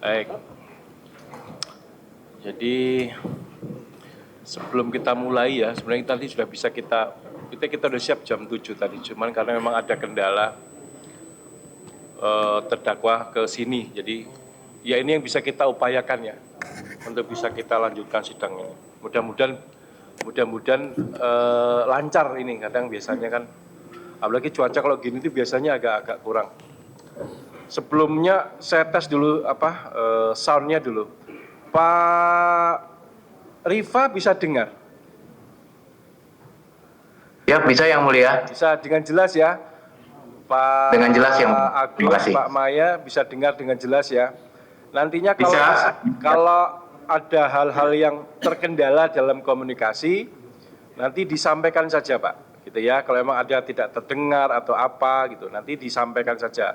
Baik. Jadi sebelum kita mulai ya, sebenarnya tadi sudah bisa kita udah siap jam 7 tadi, cuman karena memang ada kendala terdakwa ke sini. Jadi ya ini yang bisa kita upayakan ya untuk bisa kita lanjutkan sidang ini. Mudah-mudahan lancar ini. Kadang biasanya kan apalagi cuaca kalau gini tuh biasanya agak kurang. Sebelumnya saya tes dulu soundnya dulu. Pak Rifa bisa dengar? Ya, bisa Yang Mulia. Bisa dengan jelas ya? Pak Dengan jelas Yang Mulia. Terima Agus, kasih. Pak Maya bisa dengar dengan jelas ya? Nantinya Bisa. kalau ada hal-hal yang terkendala dalam komunikasi, nanti disampaikan saja Pak. Gitu ya, kalau memang ada tidak terdengar atau apa gitu, nanti disampaikan saja.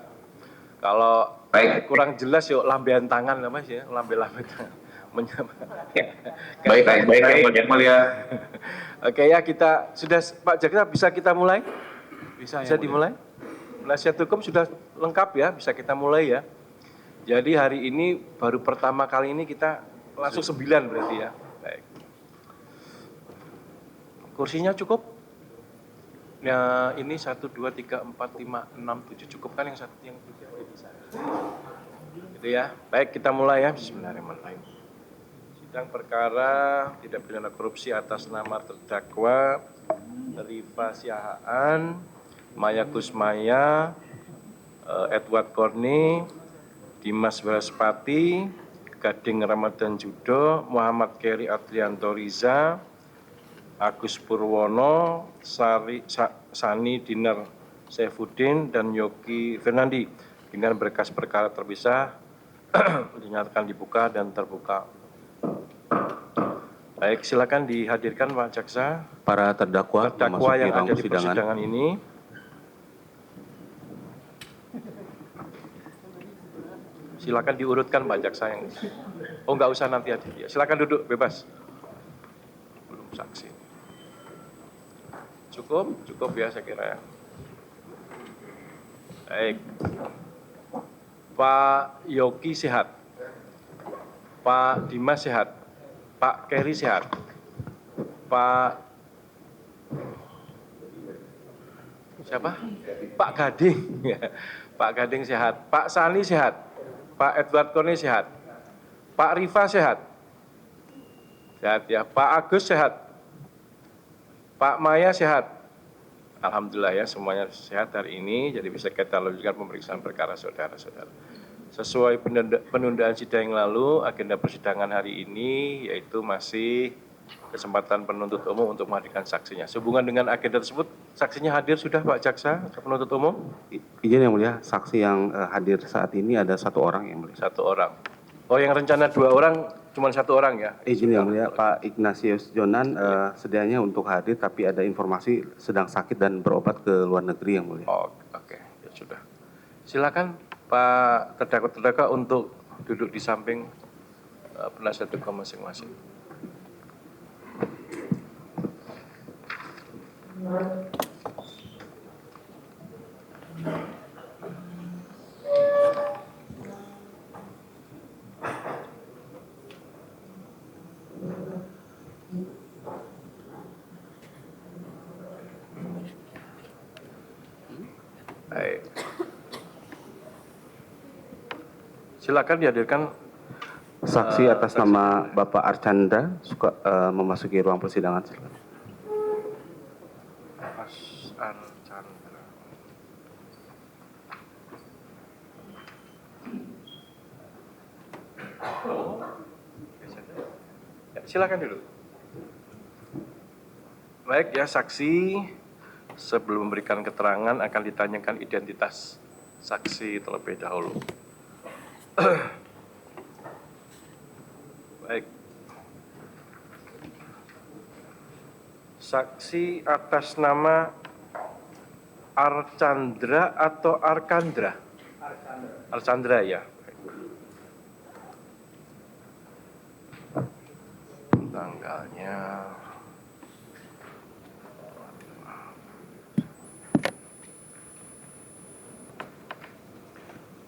Kalau kurang jelas yuk lambean tangan lah Mas ya, lambe-lambe tangan. Baik Yang Mulia. Oke ya, kita sudah Pak Jaksa bisa kita mulai? Bisa dimulai? Penasihat hukum sudah lengkap ya, bisa kita mulai ya. Jadi hari ini baru pertama kali ini kita langsung 9 berarti ya. Baik. Kursinya cukup? Ya ini 1, 2, 3, 4, 5, 6, 7 cukup kan yang satu yang 3 bisa. Gitu ya. Baik kita mulai ya. Bismillahirrahmanirrahim. Sidang perkara tidak pidana korupsi atas nama terdakwa Rifa Siahaan, Maya Kusmaya, Edward Korni, Dimas Waraspati, Gading Ramadan Judo, Muhammad Keri Adrianto Riza, Agus Purwono, Sani Dinar Saifuddin, dan Yogi Fernandi dengan berkas perkara terpisah dinyatakan dibuka dan terbuka. Baik, silakan dihadirkan Pak Jaksa. Para terdakwa yang ada di persidangan ini. Silakan diurutkan Pak Jaksa yang. Oh nggak usah nanti hadir. Ya, silakan duduk bebas. Belum saksi. Cukup ya saya kira ya. Baik. Pak Yogi sehat. Pak Dimas sehat. Pak Keri sehat. Pak siapa? Pak Gading. Pak Gading sehat. Pak Sani sehat. Pak Edward Korni sehat. Pak Rifa sehat. Sehat ya. Pak Agus sehat. Pak Maya sehat. Alhamdulillah ya semuanya sehat hari ini. Jadi bisa kita lanjutkan pemeriksaan perkara saudara-saudara. Sesuai penundaan sidang yang lalu, agenda persidangan hari ini yaitu masih kesempatan penuntut umum untuk menghadirkan saksinya. Sehubungan dengan agenda tersebut, saksinya hadir sudah Pak Jaksa, penuntut umum? Izin Yang Mulia, saksi yang hadir saat ini ada 1 orang Yang Mulia. 1 orang. Oh yang rencana 2 orang, cuma 1 orang ya? Izin Yang Mulia, Pak Ignatius Jonan sedianya untuk hadir tapi ada informasi sedang sakit dan berobat ke luar negeri Yang Mulia. Oh, oke. Ya sudah. Silakan Pak terdakwa untuk duduk di samping penasihat hukum masing-masing. Baik. Silakan dihadirkan saksi atas nama Bapak Archandra memasuki ruang persidangan. Silakan. Mas Archandra. Ya, silakan dulu. Baik ya saksi, sebelum memberikan keterangan akan ditanyakan identitas saksi terlebih dahulu. Saksi atas nama Archandra atau Arkandra? Archandra ya. Tanggalnya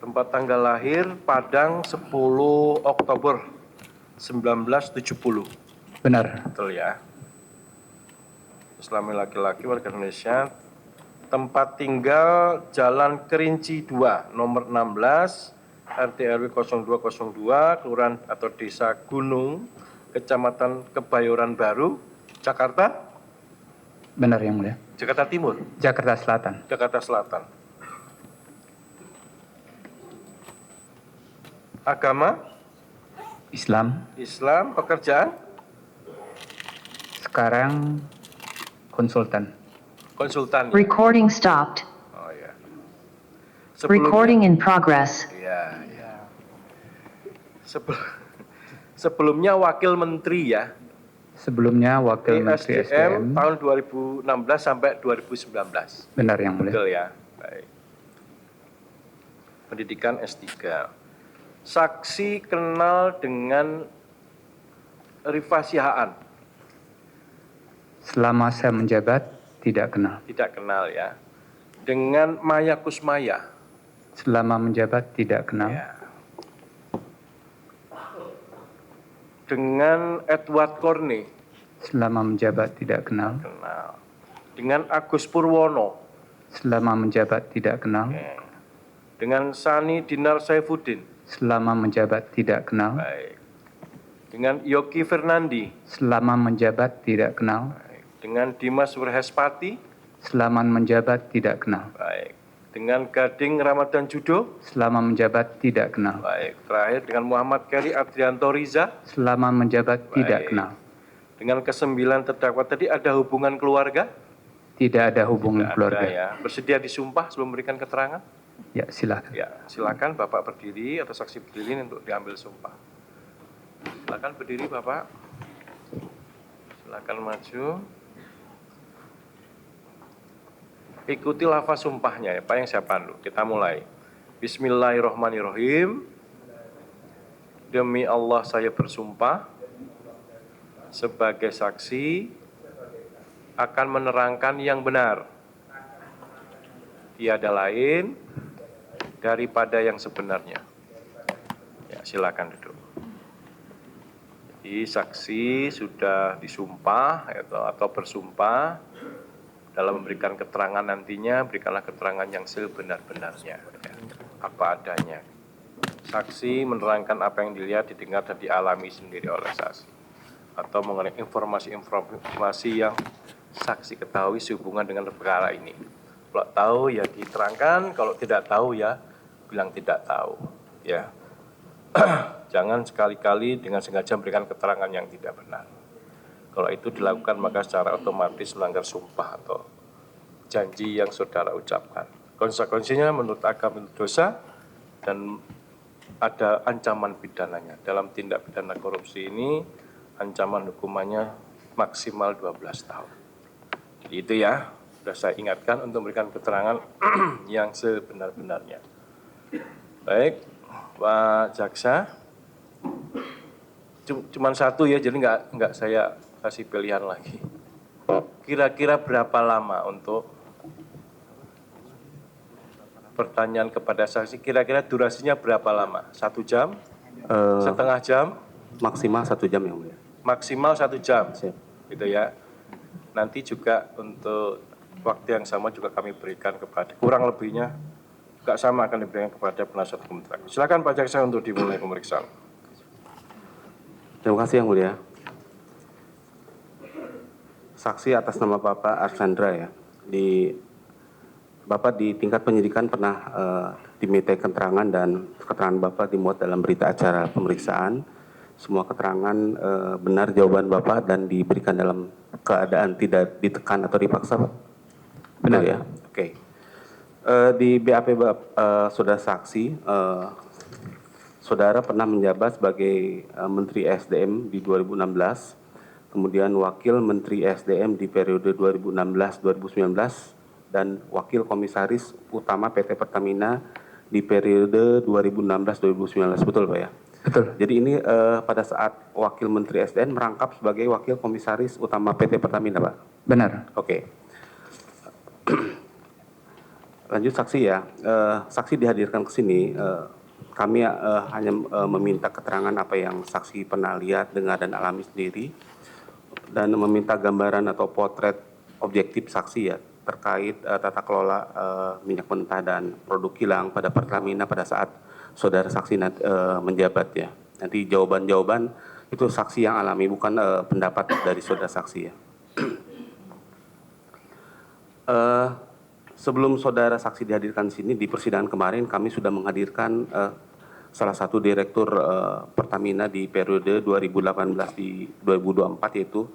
tempat tanggal lahir Padang 10 Oktober 1970. Benar. Betul ya. Islami laki-laki warga Indonesia. Tempat tinggal Jalan Kerinci 2 nomor 16 RT RW 0202 Kelurahan atau Desa Gunung Kecamatan Kebayoran Baru Jakarta. Benar Yang Mulia. Jakarta Timur. Jakarta Selatan. Jakarta Selatan. Agama Islam. Islam. Pekerjaan Sekarang konsultan. konsultan. Recording stopped. Oh ya. Recording in progress. Ya, ya. Sebelumnya wakil menteri ya. Sebelumnya Wakil Menteri SDM SDM. tahun 2016 sampai 2019. Benar Yang Mulia. Betul ya. Baik. Pendidikan S3. Saksi kenal dengan Rifah Sihaan? Selama saya menjabat, tidak kenal. Tidak kenal ya. Dengan Maya Kusmaya? Selama menjabat, tidak kenal. Ya. Dengan Edward Corney? Selama menjabat, tidak kenal. Kenal. Dengan Agus Purwono? Selama menjabat, tidak kenal. Oke. Dengan Sani Dinar Saifuddin? Selama menjabat, tidak kenal. Baik. Dengan Yogi Fernandi? Selama menjabat, tidak kenal. Baik. Dengan Dimas Wirhespati? Selama menjabat, tidak kenal. Baik. Dengan Gading Ramadan Judo? Selama menjabat, tidak kenal. Baik. Terakhir dengan Muhammad Keri Adrianto Riza? Selama menjabat, tidak Baik. kenal. Dengan kesembilan terdakwa tadi ada hubungan keluarga? Tidak ada hubungan Tidak keluarga. ada ya. Bersedia disumpah sebelum memberikan keterangan? Ya, silakan. Ya, silakan Bapak berdiri atau saksi berdiri untuk diambil sumpah. Silakan berdiri Bapak. Silakan maju. Ikuti lafaz sumpahnya ya, Pak yang saya pandu. Kita mulai. Bismillahirrahmanirrahim. Demi Allah saya bersumpah sebagai saksi akan menerangkan yang benar. Tiada lain daripada yang sebenarnya. Ya, silakan duduk. Jadi saksi sudah disumpah atau bersumpah dalam memberikan keterangan nantinya, berikanlah keterangan yang sebenar-benarnya, ya, apa adanya. Saksi menerangkan apa yang dilihat, didengar, dan dialami sendiri oleh saksi. Atau mengenai informasi yang saksi ketahui sehubungan dengan perkara ini. Kalau tahu ya diterangkan, kalau tidak tahu ya bilang tidak tahu. Ya, jangan sekali-kali dengan sengaja memberikan keterangan yang tidak benar. Kalau itu dilakukan maka secara otomatis melanggar sumpah atau janji yang saudara ucapkan. Konsekuensinya menurut agama itu dosa dan ada ancaman pidananya. Dalam tindak pidana korupsi ini ancaman hukumannya maksimal 12 tahun. Jadi itu ya. Sudah saya ingatkan untuk memberikan keterangan yang sebenar-benarnya. Baik, Pak Jaksa. Cuman satu ya, jadi nggak saya kasih pilihan lagi. Kira-kira berapa lama untuk pertanyaan kepada saksi? Kira-kira durasinya berapa lama? 1 jam? Setengah jam? Maksimal 1 jam yang mulia. Maksimal 1 jam. Siap. Gitu ya. Nanti juga untuk waktu yang sama juga kami berikan kepada, kurang lebihnya juga sama akan diberikan kepada penasihat hukum terakhir. Silakan Pak Jaksa untuk dimulai pemeriksaan. Terima kasih yang mulia. Saksi atas nama Bapak Archandra ya. Bapak di tingkat penyidikan pernah dimintai keterangan dan keterangan Bapak dimuat dalam berita acara pemeriksaan. Semua keterangan benar jawaban Bapak dan diberikan dalam keadaan tidak ditekan atau dipaksa, Pak? Benar ya? Oke. Di BAP saudara saksi, saudara pernah menjabat sebagai Menteri SDM di 2016 kemudian Wakil Menteri SDM di periode 2016-2019, dan Wakil Komisaris Utama PT Pertamina di periode 2016-2019. Betul Pak ya? Betul. Jadi ini pada saat Wakil Menteri SDM merangkap sebagai Wakil Komisaris Utama PT Pertamina Pak? Benar. Oke. Lanjut saksi ya. Saksi dihadirkan ke sini. Kami hanya meminta keterangan apa yang saksi pernah lihat, dengar, dan alami sendiri, dan meminta gambaran atau potret objektif saksi ya terkait tata kelola minyak mentah dan produk kilang pada Pertamina pada saat saudara saksi menjabat ya. Nanti jawaban-jawaban itu saksi yang alami, bukan pendapat dari saudara saksi ya. Sebelum saudara saksi dihadirkan di sini, di persidangan kemarin kami sudah menghadirkan salah satu direktur Pertamina di periode 2018 di 2024, yaitu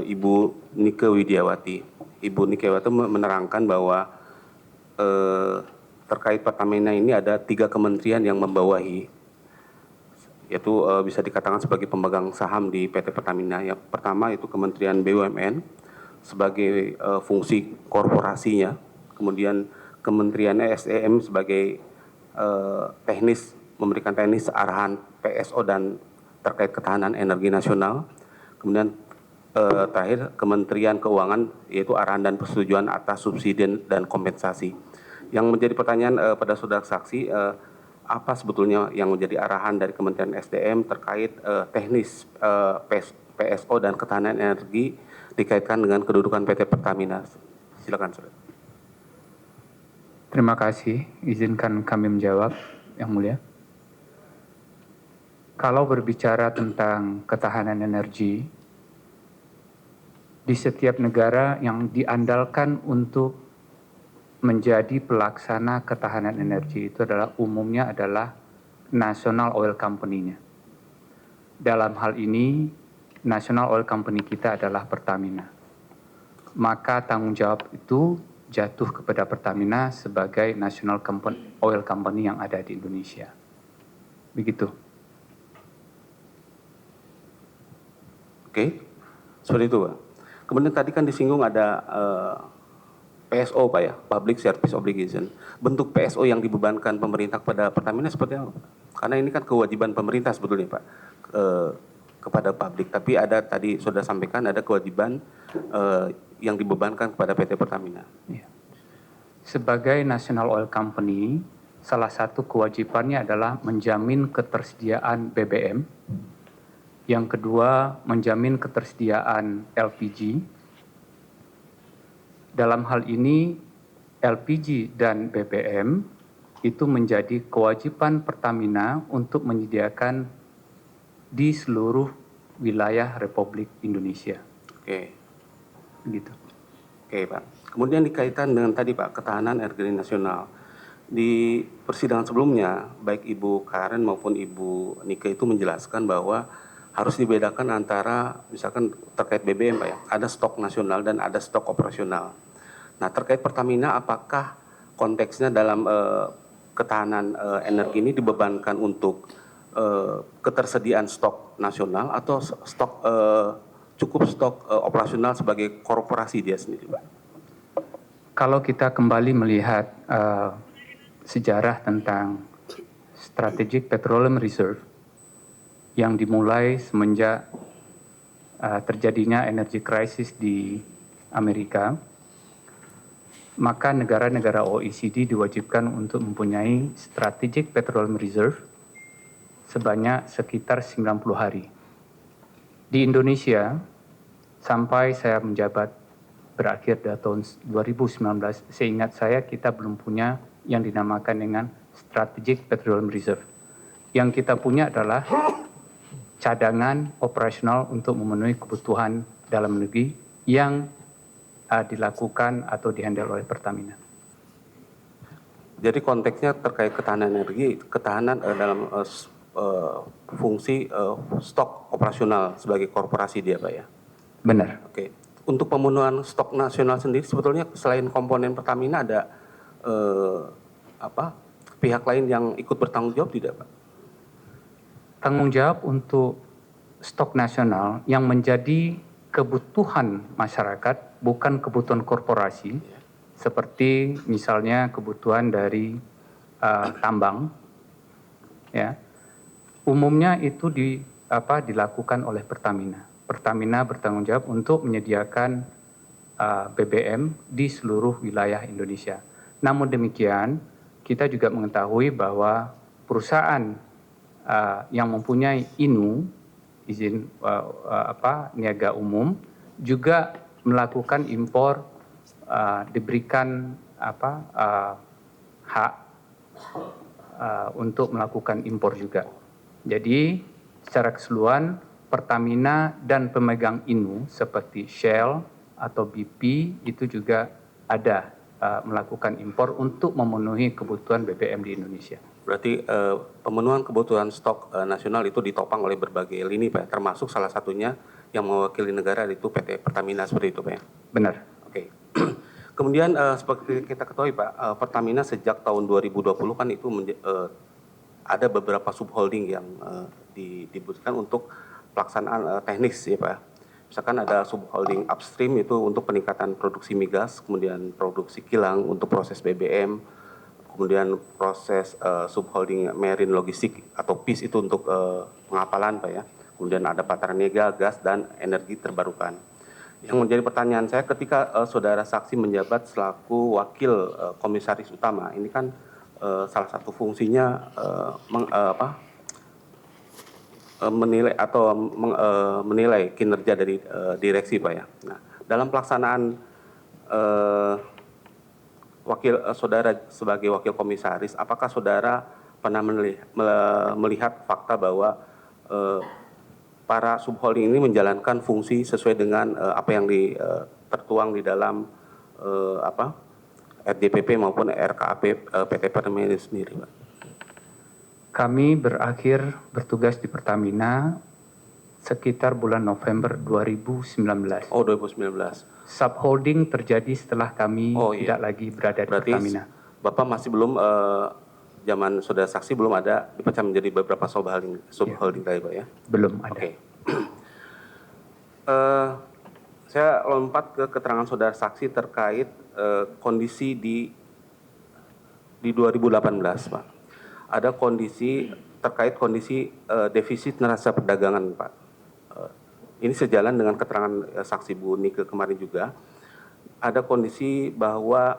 Ibu Nike Widiawati. Ibu Nike Widiawati menerangkan bahwa terkait Pertamina ini ada 3 kementerian yang membawahi, yaitu bisa dikatakan sebagai pemegang saham di PT Pertamina. Yang pertama itu Kementerian BUMN sebagai fungsi korporasinya, kemudian Kementerian SDM sebagai teknis, memberikan teknis arahan PSO dan terkait ketahanan energi nasional, kemudian terakhir Kementerian Keuangan yaitu arahan dan persetujuan atas subsidi dan kompensasi. Yang menjadi pertanyaan pada saudara saksi, apa sebetulnya yang menjadi arahan dari Kementerian SDM terkait teknis PSO dan ketahanan energi dikaitkan dengan kedudukan PT Pertamina? Silakan saudara. Terima kasih. Izinkan kami menjawab, Yang Mulia. Kalau berbicara tentang ketahanan energi, di setiap negara yang diandalkan untuk menjadi pelaksana ketahanan energi itu adalah umumnya adalah National Oil Company-nya. Dalam hal ini, National Oil Company kita adalah Pertamina. Maka tanggung jawab itu jatuh kepada Pertamina sebagai National Oil Company yang ada di Indonesia. Begitu. Oke, seperti itu Pak. Kemudian tadi kan disinggung ada PSO Pak ya, Public Service Obligation. Bentuk PSO yang dibebankan pemerintah kepada Pertamina seperti apa Pak? Karena ini kan kewajiban pemerintah sebetulnya Pak kepada publik. Tapi ada tadi sudah sampaikan ada kewajiban yang dibebankan kepada PT Pertamina. Ya. Sebagai National Oil Company, salah satu kewajibannya adalah menjamin ketersediaan BBM. Yang kedua, menjamin ketersediaan LPG. Dalam hal ini, LPG dan BBM itu menjadi kewajiban Pertamina untuk menyediakan di seluruh wilayah Republik Indonesia. Oke. Gitu. Oke Pak. Kemudian dikaitkan dengan tadi Pak, ketahanan energi nasional. Di persidangan sebelumnya, baik Ibu Karen maupun Ibu Nike itu menjelaskan bahwa harus dibedakan antara misalkan terkait BBM Pak ya, ada stok nasional dan ada stok operasional. Nah terkait Pertamina, apakah konteksnya dalam ketahanan energi ini dibebankan untuk ketersediaan stok nasional atau stok cukup stok operasional sebagai korporasi dia sendiri Pak? Kalau kita kembali melihat sejarah tentang Strategic Petroleum Reserve yang dimulai semenjak terjadinya energy crisis di Amerika, maka negara-negara OECD diwajibkan untuk mempunyai Strategic Petroleum Reserve sebanyak sekitar 90 hari. Di Indonesia, sampai saya menjabat berakhir pada tahun 2019, seingat saya kita belum punya yang dinamakan dengan Strategic Petroleum Reserve. Yang kita punya adalah cadangan operasional untuk memenuhi kebutuhan dalam negeri yang dilakukan atau dihandle oleh Pertamina. Jadi konteksnya terkait ketahanan energi, ketahanan dalam fungsi stok operasional sebagai korporasi dia Pak ya? Benar. Oke. Untuk pemenuhan stok nasional sendiri sebetulnya selain komponen Pertamina ada pihak lain yang ikut bertanggung jawab tidak Pak? Tanggung jawab untuk stok nasional yang menjadi kebutuhan masyarakat, bukan kebutuhan korporasi, seperti misalnya kebutuhan dari tambang, ya, umumnya itu dilakukan oleh Pertamina. Pertamina bertanggung jawab untuk menyediakan BBM di seluruh wilayah Indonesia. Namun demikian, kita juga mengetahui bahwa perusahaan yang mempunyai izin niaga umum, juga melakukan impor, diberikan hak untuk melakukan impor juga. Jadi secara keseluruhan Pertamina dan pemegang seperti Shell atau BP itu juga ada melakukan impor untuk memenuhi kebutuhan BBM di Indonesia. Berarti pemenuhan kebutuhan stok nasional itu ditopang oleh berbagai lini Pak, termasuk salah satunya yang mewakili negara itu PT Pertamina seperti itu Pak ya? Benar. Oke. Kemudian seperti kita ketahui Pak, Pertamina sejak tahun 2020 kan itu ada beberapa subholding yang dibutuhkan untuk pelaksanaan teknis ya Pak. Misalkan ada subholding upstream itu untuk peningkatan produksi migas, kemudian produksi kilang untuk proses BBM, kemudian proses subholding marine logistik atau PIS itu untuk pengapalan Pak ya. Kemudian ada Patraniaga, gas dan energi terbarukan. Yang menjadi pertanyaan saya ketika saudara saksi menjabat selaku wakil komisaris utama, ini kan salah satu fungsinya menilai atau menilai kinerja dari direksi Pak ya. Nah, dalam pelaksanaan saudara sebagai wakil komisaris, apakah saudara pernah melihat fakta bahwa para subholding ini menjalankan fungsi sesuai dengan apa yang tertuang di dalam RDPP maupun RKAP PT Pertamina sendiri, Pak? Kami berakhir bertugas di Pertamina sekitar bulan November 2019. Oh, 2019. Subholding terjadi setelah kami tidak lagi berada di Berarti Pertamina. Bapak masih belum zaman saudara saksi belum ada dipecah menjadi beberapa subholding tadi Pak ya? Belum ada. Oke. Saya lompat ke keterangan saudara saksi terkait kondisi di 2018 Pak. Ada kondisi terkait kondisi defisit neraca perdagangan Pak. Ini sejalan dengan keterangan saksi Bu Nike kemarin juga. Ada kondisi bahwa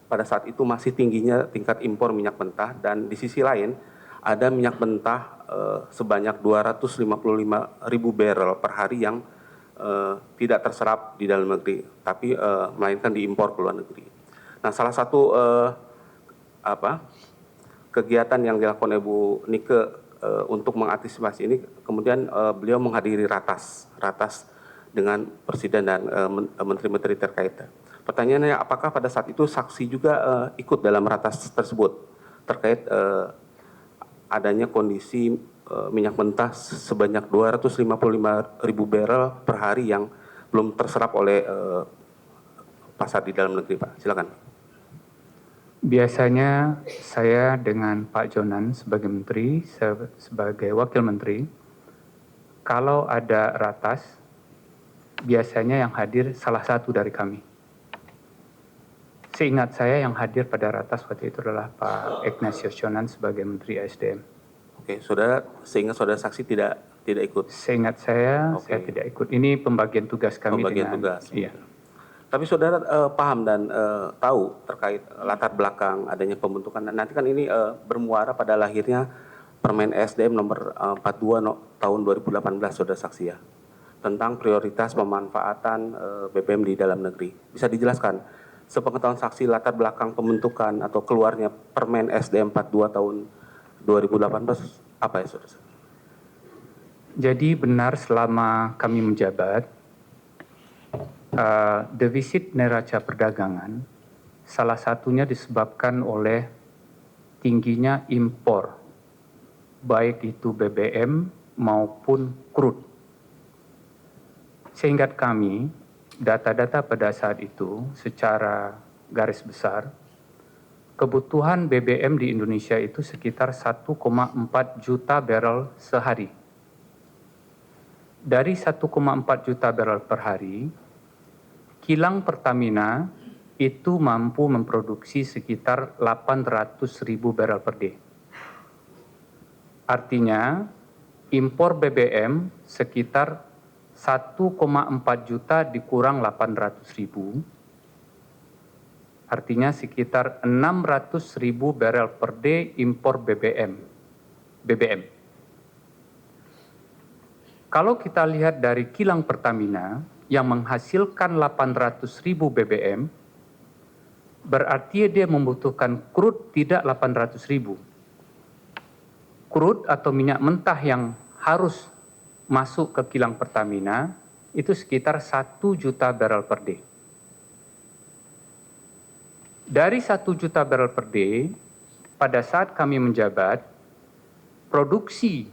pada saat itu masih tingginya tingkat impor minyak mentah dan di sisi lain ada minyak mentah sebanyak 255.000 barrel per hari yang tidak terserap di dalam negeri, tapi melainkan diimpor ke luar negeri. Nah, salah satu kegiatan yang dilakukan Ibu Nike untuk mengantisipasi ini, kemudian beliau menghadiri ratas dengan Presiden dan menteri-menteri terkait. Pertanyaannya, apakah pada saat itu saksi juga ikut dalam ratas tersebut terkait adanya kondisi minyak mentah sebanyak 255.000 barrel per hari yang belum terserap oleh pasar di dalam negeri, Pak? Silakan. Biasanya saya dengan Pak Jonan sebagai menteri, sebagai wakil menteri, kalau ada ratas, biasanya yang hadir salah satu dari kami. Seingat saya yang hadir pada ratas waktu itu adalah Pak Ignatius Jonan sebagai Menteri SDM. Oke, seingat saudara saksi tidak ikut. Seingat saya tidak ikut. Ini pembagian tugas kami pembagian dengan. Tugas. Iya. Tapi saudara paham dan tahu terkait latar belakang adanya pembentukan. Nanti kan ini bermuara pada lahirnya Permen SDM nomor 42 tahun 2018 saudara saksi ya, tentang prioritas pemanfaatan BBM di dalam negeri. Bisa dijelaskan sepengetahuan saksi latar belakang pembentukan atau keluarnya Permen SDM 42 tahun 2018 apa ya saudara? Jadi benar selama kami menjabat, defisit neraca perdagangan salah satunya disebabkan oleh tingginya impor, baik itu BBM maupun crude. Seingat kami, data-data pada saat itu secara garis besar, kebutuhan BBM di Indonesia itu sekitar 1,4 juta barrel sehari. dari 1,4 juta barrel per hari, kilang Pertamina itu mampu memproduksi sekitar 800.000 barrel per day. Artinya, impor BBM sekitar 1,4 juta dikurang 800.000, artinya sekitar 600.000 barrel per day impor BBM. Kalau kita lihat dari kilang Pertamina yang menghasilkan 800.000 BBM, berarti dia membutuhkan crude tidak 800.000. Crude atau minyak mentah yang harus masuk ke kilang Pertamina itu sekitar 1 juta barrel per day. Dari 1 juta barrel per day, pada saat kami menjabat, produksi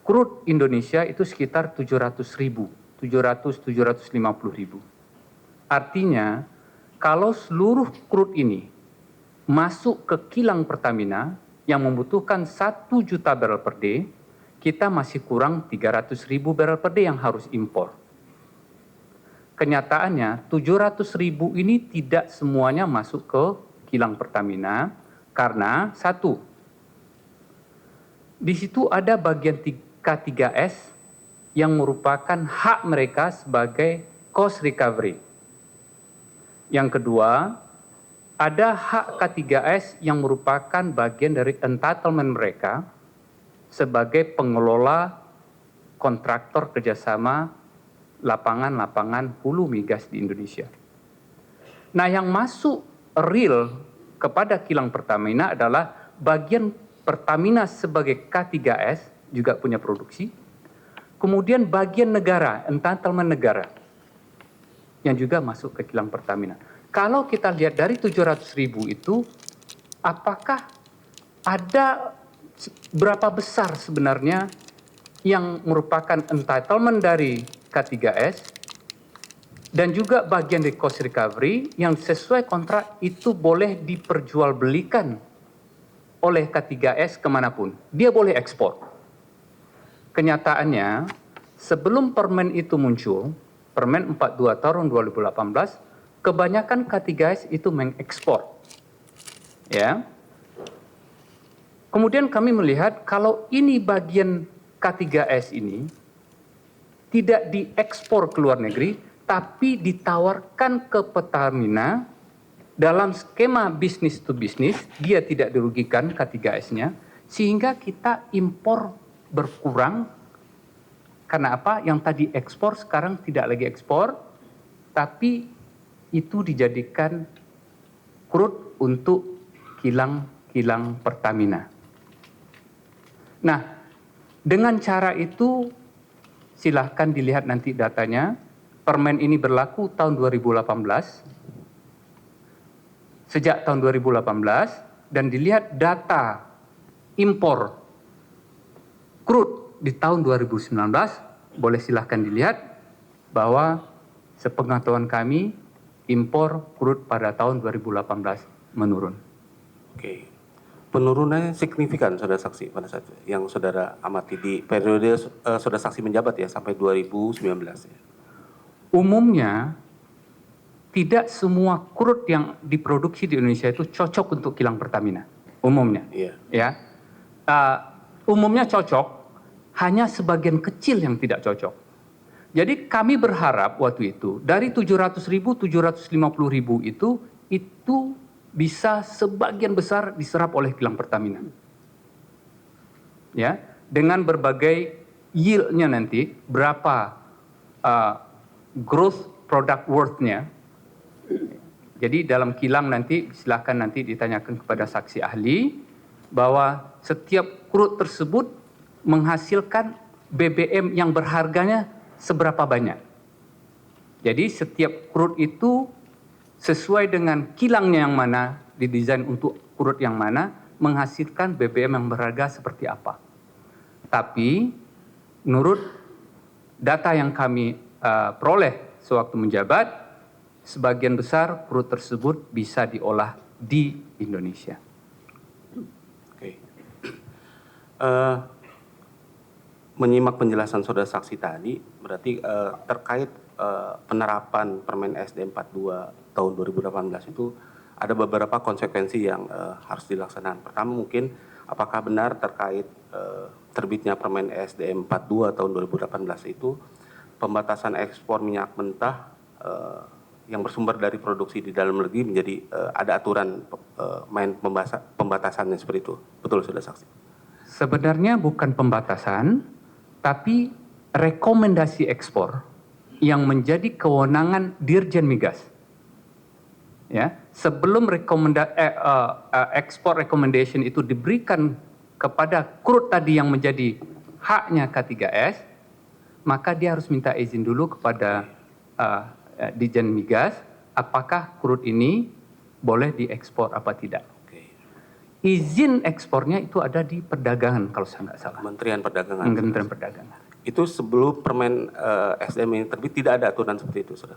crude Indonesia itu sekitar 700.000, 750.000. Artinya, kalau seluruh crude ini masuk ke kilang Pertamina yang membutuhkan 1 juta barrel per day, kita masih kurang 300.000 barrel per day yang harus impor. Kenyataannya 700.000 ini tidak semuanya masuk ke kilang Pertamina karena satu, di situ ada bagian K3S yang merupakan hak mereka sebagai cost recovery. Yang kedua, ada hak K3S yang merupakan bagian dari entitlement mereka sebagai pengelola kontraktor kerjasama lapangan-lapangan hulu migas di Indonesia. Nah, yang masuk real kepada kilang Pertamina adalah bagian Pertamina sebagai K3S juga punya produksi, kemudian bagian negara, entitlement negara yang juga masuk ke kilang Pertamina. Kalau kita lihat dari 700.000 itu, apakah ada berapa besar sebenarnya yang merupakan entitlement dari K3S dan juga bagian dari cost recovery yang sesuai kontrak itu boleh diperjualbelikan oleh K3S kemanapun. Dia boleh ekspor. Kenyataannya, sebelum permen itu muncul, Permen 42 tahun 2018, kebanyakan K3S itu mengekspor. Ya. Kemudian kami melihat kalau ini bagian K3S ini tidak diekspor ke luar negeri, tapi ditawarkan ke Pertamina dalam skema bisnis to bisnis, dia tidak dirugikan K3S-nya, sehingga kita impor berkurang. Karena apa? Yang tadi ekspor sekarang tidak lagi ekspor, tapi itu dijadikan crude untuk kilang-kilang Pertamina. Nah, dengan cara itu silahkan dilihat nanti datanya. Permen ini berlaku tahun 2018. Sejak tahun 2018 dan dilihat data impor crude di tahun 2019, boleh silahkan dilihat bahwa sepengetahuan kami impor crude pada tahun 2018 menurun. Oke. Penurunannya signifikan, saudara saksi, pada saat yang saudara amati di periode saudara saksi menjabat ya sampai 2019 ya. Umumnya tidak semua crude yang diproduksi di Indonesia itu cocok untuk kilang Pertamina. Umumnya, Iya. ya. Umumnya cocok, hanya sebagian kecil yang tidak cocok. Jadi kami berharap waktu itu dari 700.000, 750.000 itu bisa sebagian besar diserap oleh kilang Pertamina. Ya, dengan berbagai yield-nya nanti, berapa growth product worth-nya. Jadi dalam kilang nanti silakan nanti ditanyakan kepada saksi ahli bahwa setiap crude tersebut menghasilkan BBM yang berharganya seberapa banyak. Jadi setiap crude itu sesuai dengan kilangnya yang mana, didesain untuk crude yang mana, menghasilkan BBM yang berharga seperti apa. Tapi menurut data yang kami peroleh sewaktu menjabat, sebagian besar crude tersebut bisa diolah di Indonesia. Oke. menyimak penjelasan saudara saksi tadi, berarti terkait penerapan Permen SD 42 tahun 2018 itu ada beberapa konsekuensi yang harus dilaksanakan. Pertama mungkin apakah benar terkait terbitnya Permen SDM 42 tahun 2018 itu pembatasan ekspor minyak mentah yang bersumber dari produksi di dalam negeri menjadi ada aturan pembatasannya seperti itu. Betul sudah saksi? Sebenarnya bukan pembatasan, tapi rekomendasi ekspor yang menjadi kewenangan Dirjen Migas. Ya, sebelum ekspor recommendation itu diberikan kepada crude tadi yang menjadi haknya K3S, maka dia harus minta izin dulu kepada Dirjen Migas, apakah crude ini boleh diekspor apa tidak. Izin ekspornya itu ada di perdagangan kalau saya nggak salah. Kementerian Perdagangan. Kementerian Perdagangan. Itu sebelum Permen SDM ini terbit tidak ada aturan seperti itu, saudara.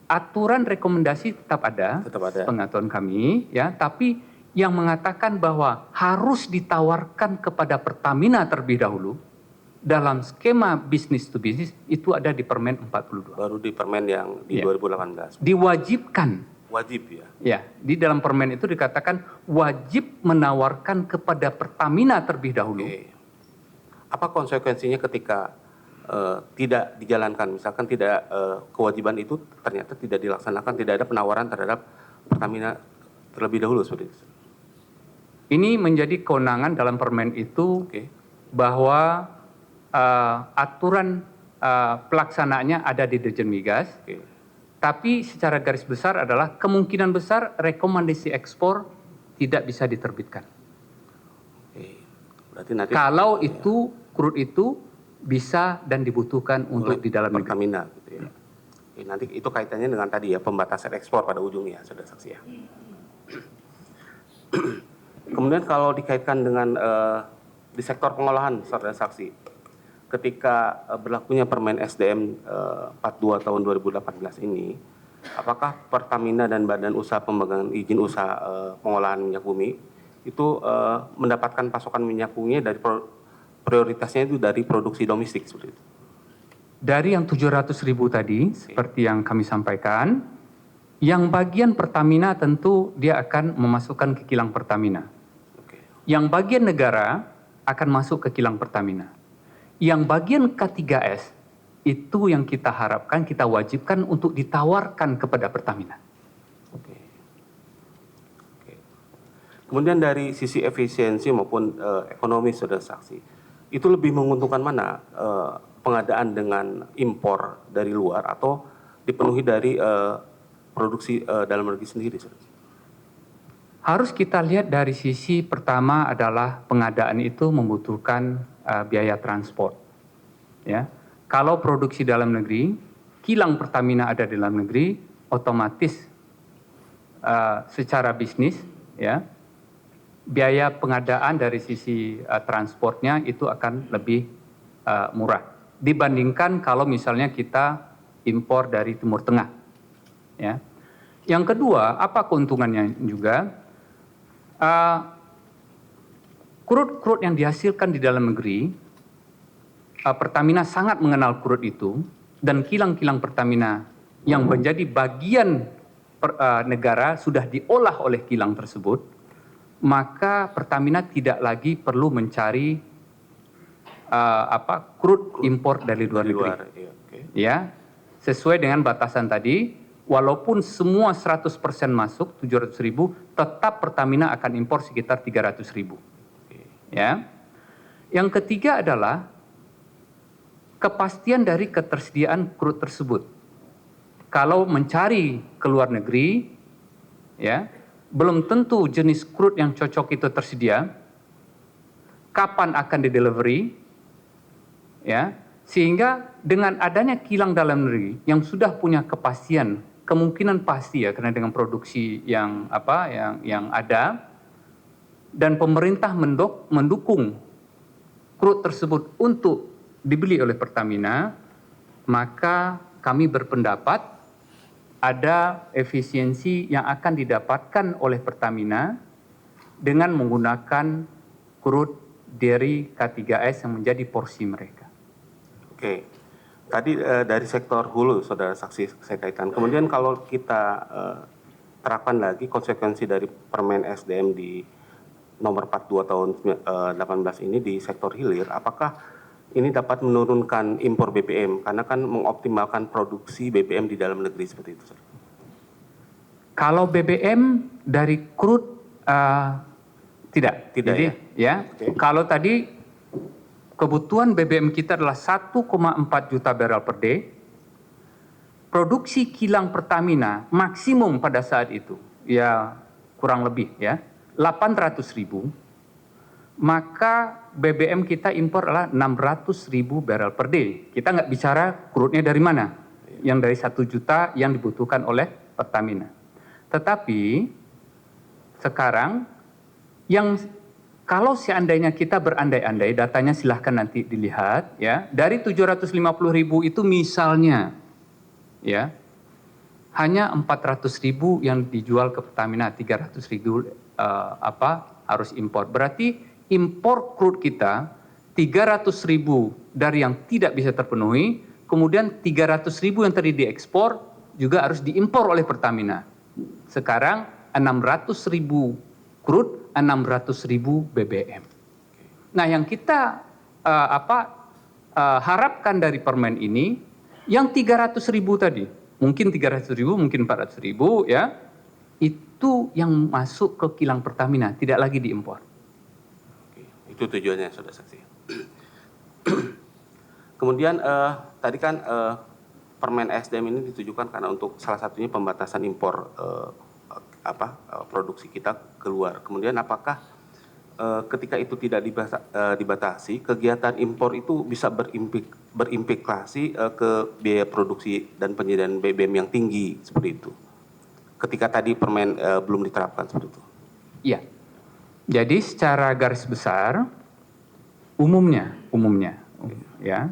Aturan rekomendasi tetap ada, pengetahuan kami, ya, tapi yang mengatakan bahwa harus ditawarkan kepada Pertamina terlebih dahulu dalam skema business to business itu ada di Permen 42. Baru di Permen yang di 2018. Diwajibkan. Wajib ya? Ya, di dalam Permen itu dikatakan wajib menawarkan kepada Pertamina terlebih dahulu. Apa konsekuensinya ketika tidak dijalankan, misalkan tidak kewajiban itu ternyata tidak dilaksanakan, tidak ada penawaran terhadap Pertamina terlebih dahulu seperti itu? Ini menjadi kewenangan dalam Permen itu bahwa aturan pelaksanaannya ada di Dirjen Migas, tapi secara garis besar adalah kemungkinan besar rekomendasi ekspor tidak bisa diterbitkan. Berarti nanti kalau itu crude itu bisa dan dibutuhkan untuk di dalam negeri. Pertamina gitu ya. Nanti itu kaitannya dengan tadi ya pembatasan ekspor pada ujungnya, saudara saksi ya. Kemudian kalau dikaitkan dengan di sektor pengolahan, saudara saksi, ketika berlakunya Permen SDM 42 tahun 2018 ini, apakah Pertamina dan Badan Usaha Pemegang Izin Usaha Pengolahan Minyak Bumi itu mendapatkan pasokan minyak buminya dari prioritasnya itu dari produksi domestik seperti itu? Dari yang 700.000 tadi, seperti yang kami sampaikan, yang bagian Pertamina tentu dia akan memasukkan ke kilang Pertamina. Yang bagian negara akan masuk ke kilang Pertamina. Yang bagian K3S itu yang kita harapkan, kita wajibkan untuk ditawarkan kepada Pertamina. Kemudian dari sisi efisiensi maupun ekonomi, saudara saksi, itu lebih menguntungkan mana pengadaan dengan impor dari luar atau dipenuhi dari produksi dalam negeri sendiri, saudara? Harus kita lihat dari sisi pertama adalah pengadaan itu membutuhkan biaya transport. Ya, kalau produksi dalam negeri, kilang Pertamina ada di dalam negeri, otomatis secara bisnis, ya, biaya pengadaan dari sisi transportnya itu akan lebih murah dibandingkan kalau misalnya kita impor dari Timur Tengah. Ya. Yang kedua, apa keuntungannya juga? Crude yang dihasilkan di dalam negeri, Pertamina sangat mengenal crude itu, dan kilang-kilang Pertamina yang menjadi bagian negara sudah diolah oleh kilang tersebut, maka Pertamina tidak lagi perlu mencari crude impor dari luar negeri. Ya, sesuai dengan batasan tadi, walaupun semua 100% masuk 700.000, tetap Pertamina akan impor sekitar 300.000. Ya. Yang ketiga adalah kepastian dari ketersediaan crude tersebut. Kalau mencari ke luar negeri, ya, belum tentu jenis crude yang cocok itu tersedia, kapan akan di-delivery, ya, sehingga dengan adanya kilang dalam negeri yang sudah punya kepastian, kemungkinan pasti ya, karena dengan produksi yang ada, dan pemerintah mendukung crude tersebut untuk dibeli oleh Pertamina, maka kami berpendapat ada efisiensi yang akan didapatkan oleh Pertamina dengan menggunakan crude dari K3S yang menjadi porsi mereka. Oke, tadi dari sektor hulu, saudara saksi saya kaitkan. Kemudian kalau kita terapkan lagi konsekuensi dari Permen SDM di nomor 42 tahun 18 ini di sektor hilir, apakah ini dapat menurunkan impor BBM karena kan mengoptimalkan produksi BBM di dalam negeri seperti itu, saudara? Kalau BBM dari crude tidak. Tidak, Jadi ya, Oke. kalau tadi kebutuhan BBM kita adalah 1,4 juta barrel per day, produksi kilang Pertamina maksimum pada saat itu ya kurang lebih ya 800.000, maka BBM kita impor adalah 600.000 barrel per day. Kita nggak bicara crude-nya dari mana, yang dari 1 juta yang dibutuhkan oleh Pertamina. Tetapi sekarang yang kalau seandainya kita berandai-andai, datanya silahkan nanti dilihat ya, dari 750.000 itu misalnya ya hanya 400.000 yang dijual ke Pertamina, 300.000 harus impor. Berarti impor crude kita 300.000 dari yang tidak bisa terpenuhi, kemudian 300.000 yang tadi diekspor juga harus diimpor oleh Pertamina. Sekarang 600.000 crude, 600.000 BBM. Nah, yang kita harapkan dari permen ini, yang 300.000 tadi, mungkin 300.000, mungkin 400.000 ya, itu yang masuk ke kilang Pertamina, tidak lagi diimpor. Oke, itu tujuannya, saudara saksi. Kemudian tadi kan Permen SDM ini ditujukan karena untuk salah satunya pembatasan impor produksi kita keluar. Kemudian apakah ketika itu tidak dibatasi, kegiatan impor itu bisa berimplikasi ke biaya produksi dan penyediaan BBM yang tinggi seperti itu? Ketika tadi permen belum diterapkan seperti itu. Iya. Jadi secara garis besar umumnya ya,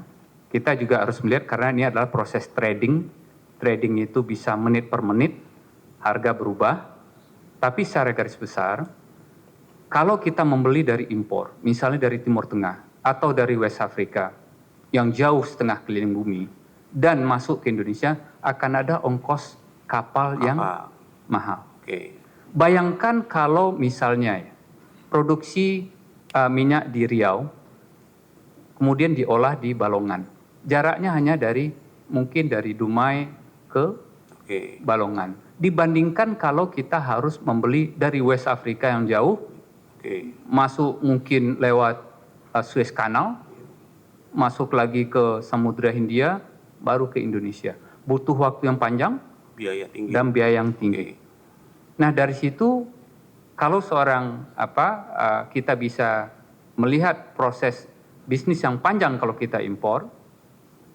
kita juga harus melihat karena ini adalah proses trading. Trading itu bisa menit per menit, harga berubah. Tapi secara garis besar, kalau kita membeli dari impor, misalnya dari Timur Tengah atau dari West Africa yang jauh setengah keliling bumi dan masuk ke Indonesia, akan ada ongkos kapal yang mahal. Oke. Bayangkan kalau misalnya produksi minyak di Riau, kemudian diolah di Balongan. Jaraknya hanya mungkin dari Dumai ke Balongan. Dibandingkan kalau kita harus membeli dari West Africa yang jauh, masuk mungkin lewat Suez Canal, masuk lagi ke Samudra Hindia, baru ke Indonesia. Butuh waktu yang panjang, Biaya tinggi. dan biaya yang tinggi. Nah, dari situ kalau kita bisa melihat proses bisnis yang panjang kalau kita impor,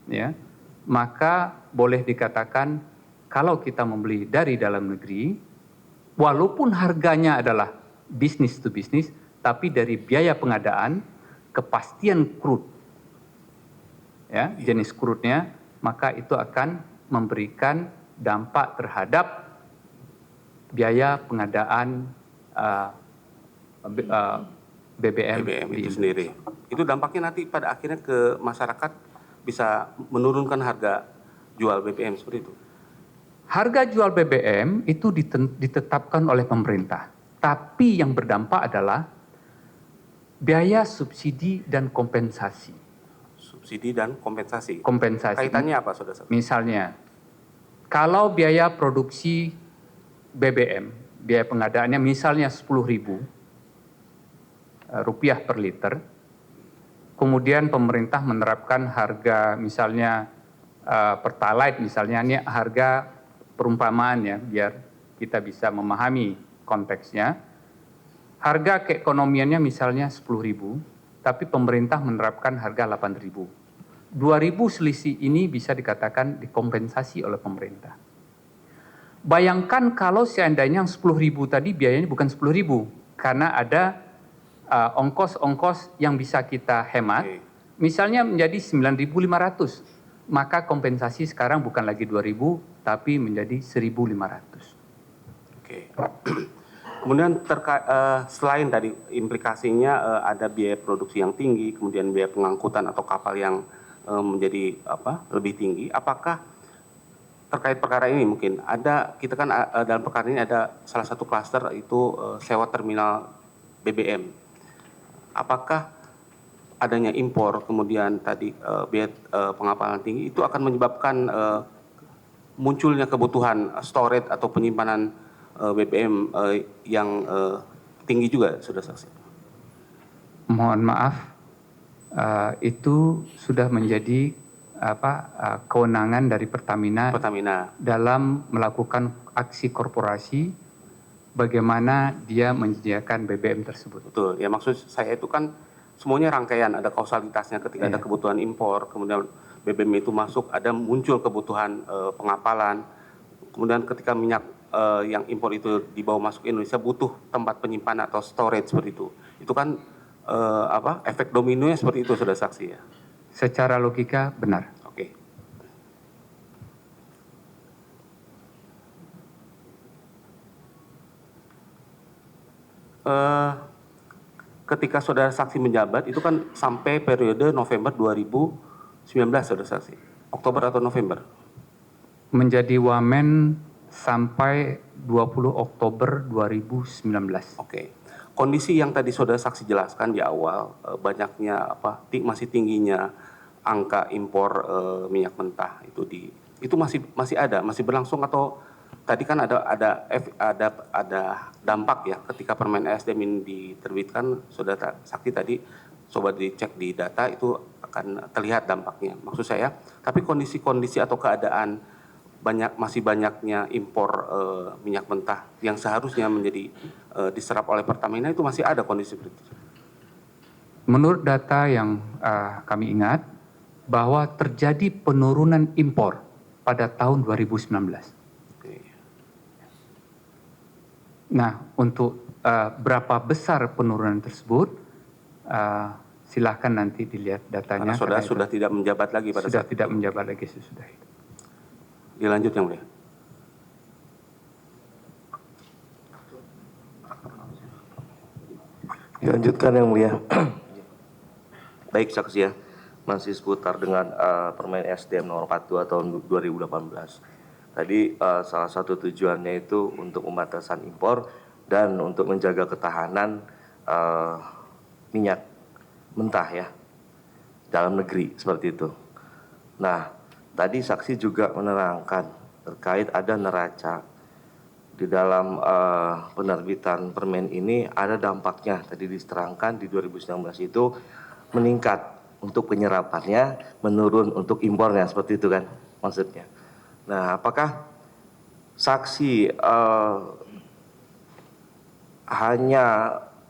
ya, maka boleh dikatakan kalau kita membeli dari dalam negeri, walaupun harganya adalah bisnis to bisnis, tapi dari biaya pengadaan, kepastian crude, ya, jenis crude-nya, maka itu akan memberikan dampak terhadap biaya pengadaan BBM itu sendiri. Itu dampaknya nanti pada akhirnya ke masyarakat bisa menurunkan harga jual BBM seperti itu. Harga jual BBM itu ditetapkan oleh pemerintah, tapi yang berdampak adalah biaya subsidi dan kompensasi. Subsidi dan kompensasi. Kompensasi. Kaitannya apa, saudara? Misalnya, kalau biaya produksi BBM, biaya pengadaannya misalnya Rp10.000 per liter, kemudian pemerintah menerapkan harga misalnya Pertalite misalnya, ini harga perumpamaan ya, biar kita bisa memahami konteksnya. Harga keekonomiannya misalnya 10.000, tapi pemerintah menerapkan harga 8.000. 2.000 selisih ini bisa dikatakan dikompensasi oleh pemerintah. Bayangkan kalau seandainya yang 10.000 tadi biayanya bukan 10.000, karena ada ongkos-ongkos yang bisa kita hemat, misalnya menjadi 9.500, maka kompensasi sekarang bukan lagi 2.000, tapi menjadi 1.500. Oke. Kemudian selain tadi implikasinya ada biaya produksi yang tinggi, kemudian biaya pengangkutan atau kapal yang menjadi lebih tinggi. Apakah terkait perkara ini mungkin ada kita kan dalam perkara ini ada salah satu klaster itu sewa terminal BBM. Apakah adanya impor kemudian tadi biaya pengapalan tinggi itu akan menyebabkan munculnya kebutuhan storage atau penyimpanan BBM yang tinggi juga, sudah saksi? Mohon maaf, itu sudah menjadi kewenangan dari Pertamina dalam melakukan aksi korporasi bagaimana dia menyediakan BBM tersebut. Betul, ya maksud saya itu kan semuanya rangkaian, ada kausalitasnya ketika ada kebutuhan impor, kemudian BBM itu masuk, ada muncul kebutuhan pengapalan, kemudian ketika minyak yang impor itu dibawa masuk Indonesia butuh tempat penyimpanan atau storage seperti itu. Itu kan efek dominonya seperti itu, sudah saksi ya. Secara logika benar. Oke. Ketika saudara saksi menjabat itu kan sampai periode November 2019, saudara saksi. Oktober atau November? Menjadi wamen sampai 20 Oktober 2019. Oke. Kondisi yang tadi saudara saksi jelaskan di awal, banyaknya masih tingginya angka impor minyak mentah itu masih ada, masih berlangsung, atau tadi kan ada dampak ya ketika Permen ESDM ini diterbitkan, saudara saksi tadi coba dicek di data itu akan terlihat dampaknya. Maksud saya, tapi kondisi-kondisi atau keadaan masih banyaknya impor minyak mentah yang seharusnya menjadi diserap oleh Pertamina itu masih ada kondisi seperti itu. Menurut data yang kami ingat bahwa terjadi penurunan impor pada tahun 2019. Oke. Nah, untuk berapa besar penurunan tersebut, silahkan nanti dilihat datanya. Karena saudara sudah tidak menjabat lagi pada sudah saat tidak itu. menjabat lagi sesudah itu. Dilanjut yang mulia. Dilanjutkan yang mulia. Baik saksi ya, masih seputar dengan Permen SDM nomor 42 tahun 2018. Tadi salah satu tujuannya itu untuk pembatasan impor dan untuk menjaga ketahanan minyak mentah ya dalam negeri seperti itu. Nah, tadi saksi juga menerangkan terkait ada neraca di dalam penerbitan permen ini, ada dampaknya. Tadi diterangkan di 2019 itu meningkat untuk penyerapannya, menurun untuk impornya, seperti itu kan maksudnya. Nah, apakah saksi hanya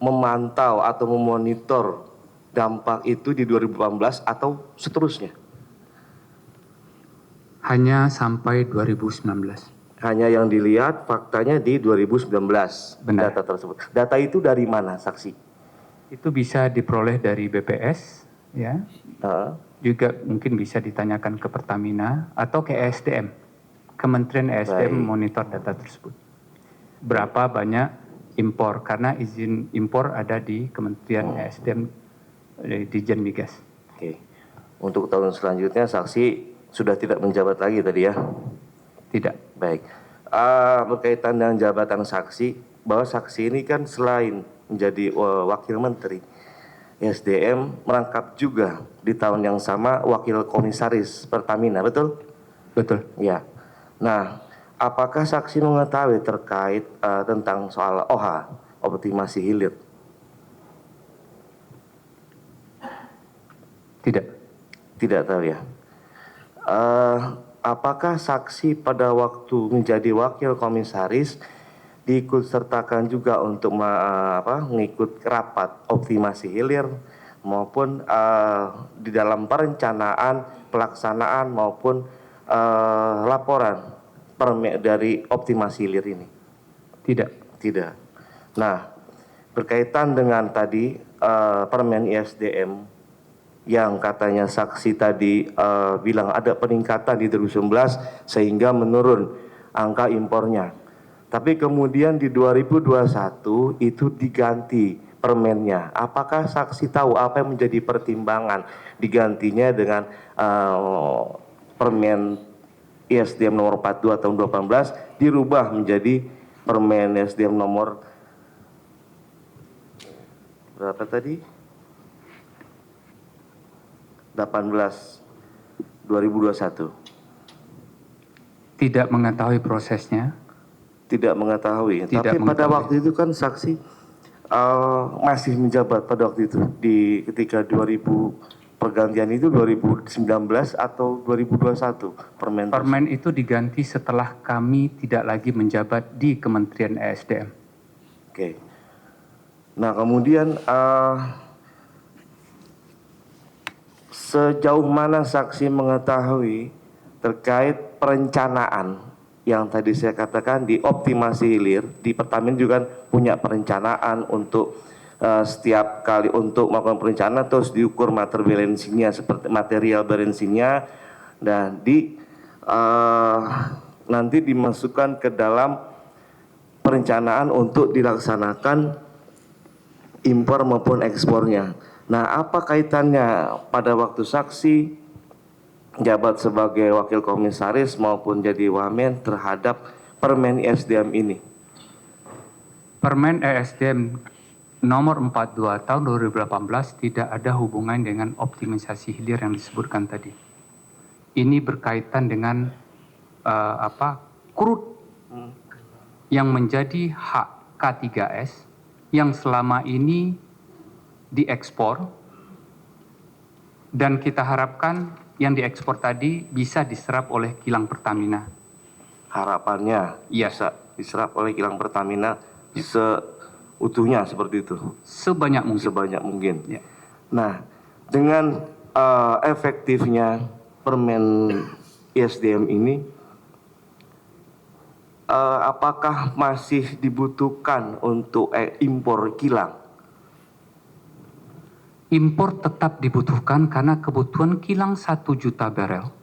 memantau atau memonitor dampak itu di 2018 atau seterusnya? Hanya sampai 2019. Hanya yang dilihat faktanya di 2019. Benar. Data tersebut. Data itu dari mana saksi? Itu bisa diperoleh dari BPS, ya. Juga mungkin bisa ditanyakan ke Pertamina atau ke ESDM. Kementerian ESDM Baik. monitor data tersebut. Berapa banyak impor, karena izin impor ada di Kementerian ESDM, di Jen Migas. Oke. Untuk tahun selanjutnya saksi sudah tidak menjabat lagi tadi ya? Tidak. Baik. Berkaitan dengan jabatan saksi, bahwa saksi ini kan selain menjadi wakil menteri, SDM merangkap juga di tahun yang sama wakil komisaris Pertamina, betul? Betul. Ya. Nah, apakah saksi mengetahui terkait tentang soal OHA, optimasi hilir? Tidak. Tidak tahu ya. Apakah saksi pada waktu menjadi wakil komisaris diikut sertakan juga untuk mengikut rapat optimasi hilir maupun di dalam perencanaan, pelaksanaan maupun laporan dari optimasi hilir ini? Tidak. Tidak. Nah, berkaitan dengan tadi Permen ISDM yang katanya saksi tadi bilang ada peningkatan di 2019 sehingga menurun angka impornya. Tapi kemudian di 2021 itu diganti permennya. Apakah saksi tahu apa yang menjadi pertimbangan digantinya dengan Permen ISDM nomor 42 tahun 2018 dirubah menjadi Permen ISDM nomor berapa tadi? 18 2021. Tidak mengetahui prosesnya. Tidak mengetahui. Tidak Tapi pada mengetahui. waktu itu kan saksi masih menjabat pada waktu itu di ketika 2000 pergantian itu 2019 atau 2021 permen. Permen itu diganti setelah kami tidak lagi menjabat di Kementerian ESDM. Oke. Nah kemudian sejauh mana saksi mengetahui terkait perencanaan yang tadi saya katakan di optimasi hilir di Pertamina juga kan punya perencanaan untuk setiap kali untuk melakukan perencanaan terus diukur material balansinya dan nanti dimasukkan ke dalam perencanaan untuk dilaksanakan impor maupun ekspornya. Nah, apa kaitannya pada waktu saksi jabat sebagai wakil komisaris maupun jadi wamen terhadap Permen ISDM ini? Permen ESDM nomor 42 tahun 2018 tidak ada hubungan dengan optimisasi hilir yang disebutkan tadi. Ini berkaitan dengan crude yang menjadi hak K3S yang selama ini diekspor dan kita harapkan yang diekspor tadi bisa diserap oleh kilang Pertamina. Harapannya bisa diserap oleh kilang Pertamina seutuhnya seperti itu. Sebanyak mungkin. Sebanyak mungkin. Ya. Nah, dengan efektifnya Permen ISDM ini, apakah masih dibutuhkan untuk impor kilang? Impor tetap dibutuhkan karena kebutuhan kilang 1 juta barel.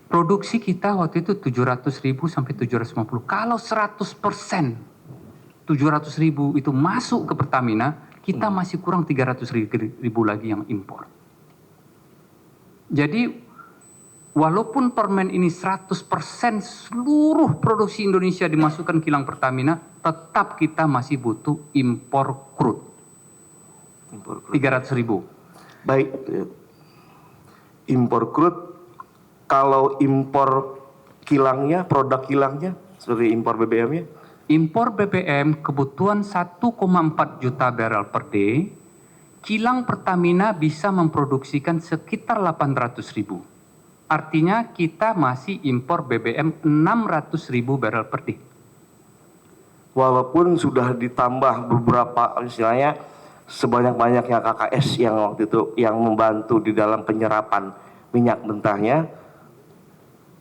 Produksi kita waktu itu 700.000 sampai 750. Kalau 100% 700.000 itu masuk ke Pertamina, kita masih kurang 300.000 lagi yang impor. Jadi walaupun permen ini 100% seluruh produksi Indonesia dimasukkan kilang Pertamina, tetap kita masih butuh impor crude. 300.000. Baik, impor crude. Kalau impor kilangnya, produk kilangnya, seperti impor BBM-nya? Impor BBM kebutuhan 1,4 juta barrel per day, kilang Pertamina bisa memproduksikan sekitar 800.000. Artinya kita masih impor BBM 600.000 barrel per day. Walaupun sudah ditambah beberapa istilahnya sebanyak-banyaknya KKS yang waktu itu yang membantu di dalam penyerapan minyak mentahnya,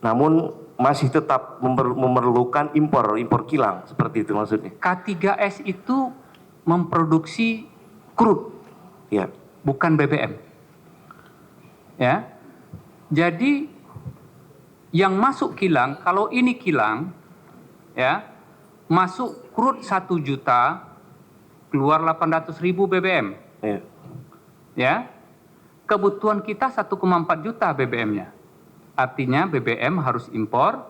namun masih tetap memerlukan impor kilang, seperti itu maksudnya. K3S itu memproduksi crude, Ya. bukan BBM. Ya. Jadi yang masuk kilang, kalau ini kilang, ya, masuk crude 1 juta, keluar 800.000 BBM. Ya. Ya. Kebutuhan kita 1,4 juta BBM-nya. Artinya BBM harus impor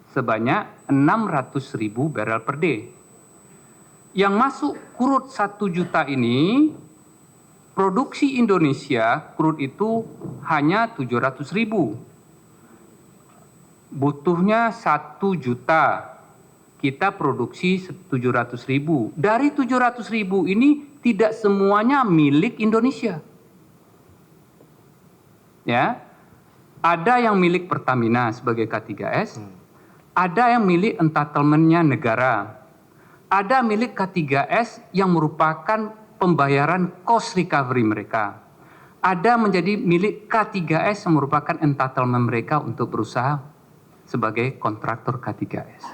sebanyak 600.000 barrel per day. Yang masuk crude 1 juta ini, produksi Indonesia crude itu hanya 700.000. Butuhnya 1 juta. Kita produksi 700.000. Dari 700.000 ini tidak semuanya milik Indonesia. Ya. Ada yang milik Pertamina sebagai K3S, ada yang milik entitlement-nya negara, ada milik K3S yang merupakan pembayaran cost recovery mereka, ada menjadi milik K3S yang merupakan entitlement mereka untuk berusaha sebagai kontraktor K3S.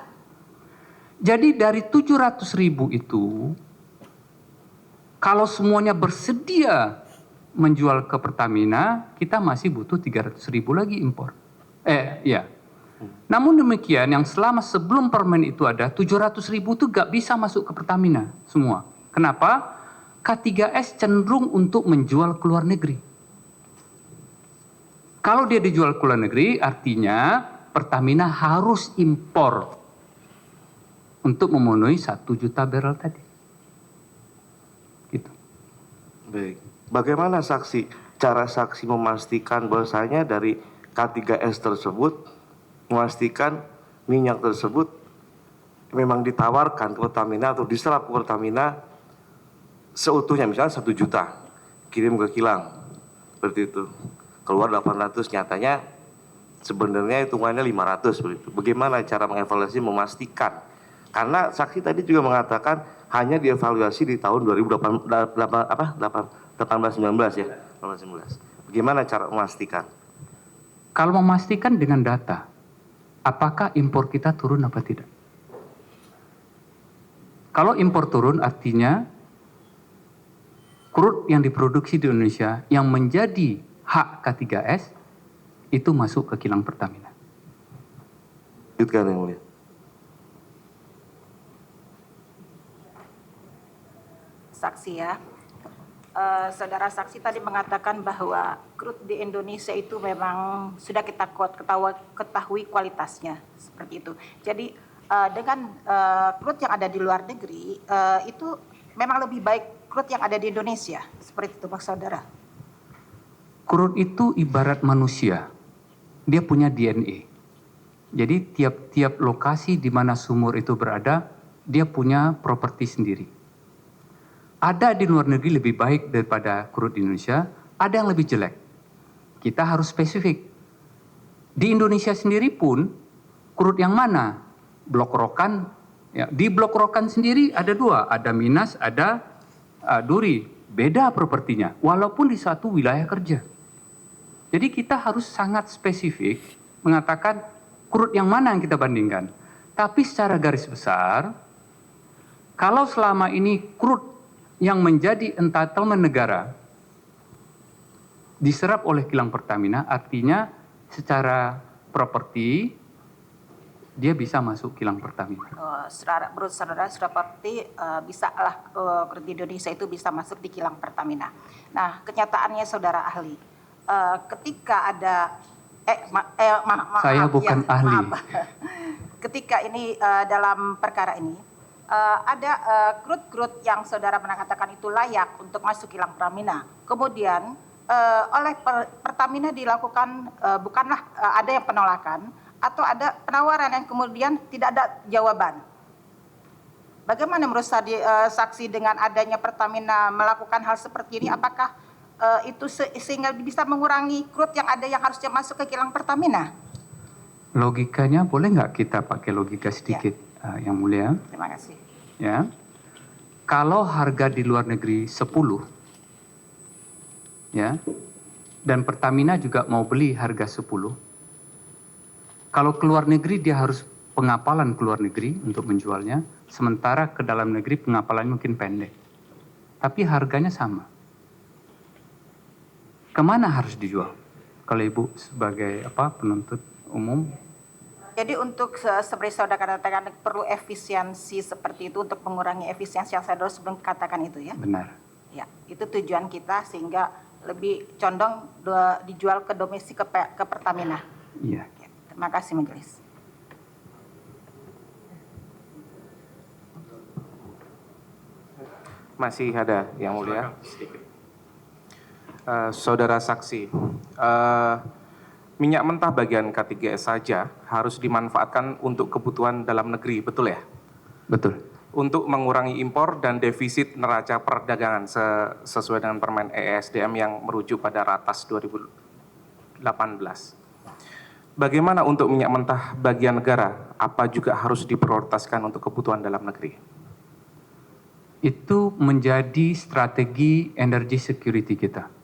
Jadi dari 700.000 itu, kalau semuanya bersedia menjual ke Pertamina, kita masih butuh 300.000 lagi impor. Ya. Namun demikian, yang selama sebelum permen itu ada, 700.000 itu gak bisa masuk ke Pertamina semua. Kenapa? K3S cenderung untuk menjual ke luar negeri. Kalau dia dijual ke luar negeri, artinya Pertamina harus impor untuk memenuhi 1 juta barrel tadi. Gitu. Baik. Bagaimana cara saksi memastikan bahwasanya dari K3S tersebut memastikan minyak tersebut memang ditawarkan ke Pertamina atau diserap ke Pertamina seutuhnya, misalnya 1 juta kirim ke kilang seperti itu, keluar 800, nyatanya sebenarnya hitungannya 500 seperti itu. Bagaimana cara mengevaluasi memastikan, karena saksi tadi juga mengatakan hanya dievaluasi di tahun 2018 19 ya, 18-19. Bagaimana cara memastikan? Kalau memastikan dengan data, apakah impor kita turun apa tidak? Kalau impor turun artinya crude yang diproduksi di Indonesia yang menjadi hak K3S itu masuk ke kilang Pertamina. Lanjutkan yang mulia. Saksi ya. Saudara saksi tadi mengatakan bahwa crude di Indonesia itu memang sudah kita ketahui kualitasnya seperti itu. Jadi dengan crude yang ada di luar negeri itu memang lebih baik crude yang ada di Indonesia, seperti itu Pak Saudara. Crude itu ibarat manusia, dia punya DNA. Jadi tiap-tiap lokasi di mana sumur itu berada, dia punya properti sendiri. Ada di luar negeri lebih baik daripada crude di Indonesia, ada yang lebih jelek. Kita harus spesifik. Di Indonesia sendiri pun, crude yang mana? Blok Rokan. Ya, di Blok Rokan sendiri ada 2, ada Minas, ada Duri. Beda propertinya, walaupun di satu wilayah kerja. Jadi kita harus sangat spesifik mengatakan crude yang mana yang kita bandingkan. Tapi secara garis besar, kalau selama ini crude yang menjadi entitlement negara diserap oleh kilang Pertamina, artinya secara properti dia bisa masuk kilang Pertamina. Menurut saudara seperti bisa lah crude di Indonesia itu bisa masuk di kilang Pertamina. Nah, kenyataannya saudara ahli, ketika ada Saya bukan ahli. Ketika ini dalam perkara ini ada crude yang saudara mengatakan itu layak untuk masuk kilang Pertamina. Kemudian oleh Pertamina dilakukan bukanlah ada yang penolakan atau ada penawaran yang kemudian tidak ada jawaban. Bagaimana menurut saksi dengan adanya Pertamina melakukan hal seperti ini? Apakah itu sehingga bisa mengurangi crude yang ada yang harusnya masuk ke kilang Pertamina? Logikanya boleh nggak kita pakai logika sedikit? Yang mulia. Terima kasih. Ya. Kalau harga di luar negeri 10, ya, dan Pertamina juga mau beli harga 10. Kalau ke luar negeri dia harus pengapalan ke luar negeri untuk menjualnya, sementara ke dalam negeri pengapalannya mungkin pendek. Tapi harganya sama. Kemana harus dijual? Kalau Ibu sebagai penuntut umum? Jadi untuk seperti saudara katakan perlu efisiensi seperti itu untuk mengurangi efisiensi yang saya sebelum katakan itu ya. Benar. Ya, itu tujuan kita sehingga lebih condong dijual ke domestik ke Pertamina. Iya. Ya, terima kasih Majelis. Masih ada yang mulia. Saudara saksi, minyak mentah bagian K3S saja harus dimanfaatkan untuk kebutuhan dalam negeri, betul ya? Betul. Untuk mengurangi impor dan defisit neraca perdagangan sesuai dengan Permen ESDM yang merujuk pada Ratas 2018. Bagaimana untuk minyak mentah bagian negara? Apa juga harus diprioritaskan untuk kebutuhan dalam negeri? Itu menjadi strategi energy security kita.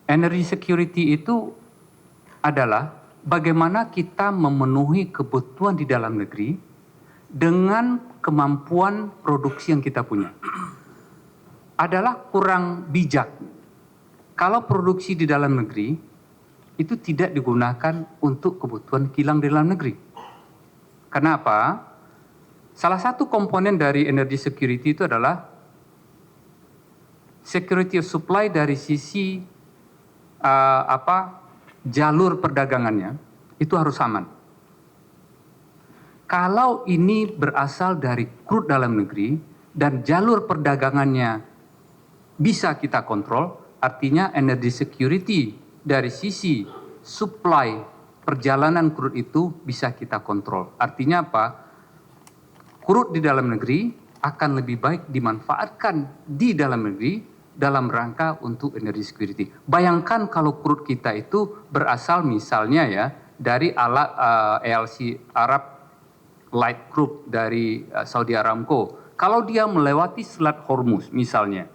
Energy security itu adalah bagaimana kita memenuhi kebutuhan di dalam negeri dengan kemampuan produksi yang kita punya. Adalah kurang bijak. Kalau produksi di dalam negeri itu tidak digunakan untuk kebutuhan kilang di dalam negeri. Kenapa? Salah satu komponen dari energy security itu adalah security of supply dari sisi jalur perdagangannya itu harus aman. Kalau ini berasal dari crude dalam negeri dan jalur perdagangannya bisa kita kontrol, artinya energy security dari sisi supply perjalanan crude itu bisa kita kontrol. Artinya apa? Crude di dalam negeri akan lebih baik dimanfaatkan di dalam negeri dalam rangka untuk energy security. Bayangkan kalau crude kita itu berasal misalnya ya dari alat ALC Arab Light Crude dari Saudi Aramco. Kalau dia melewati Selat Hormuz misalnya,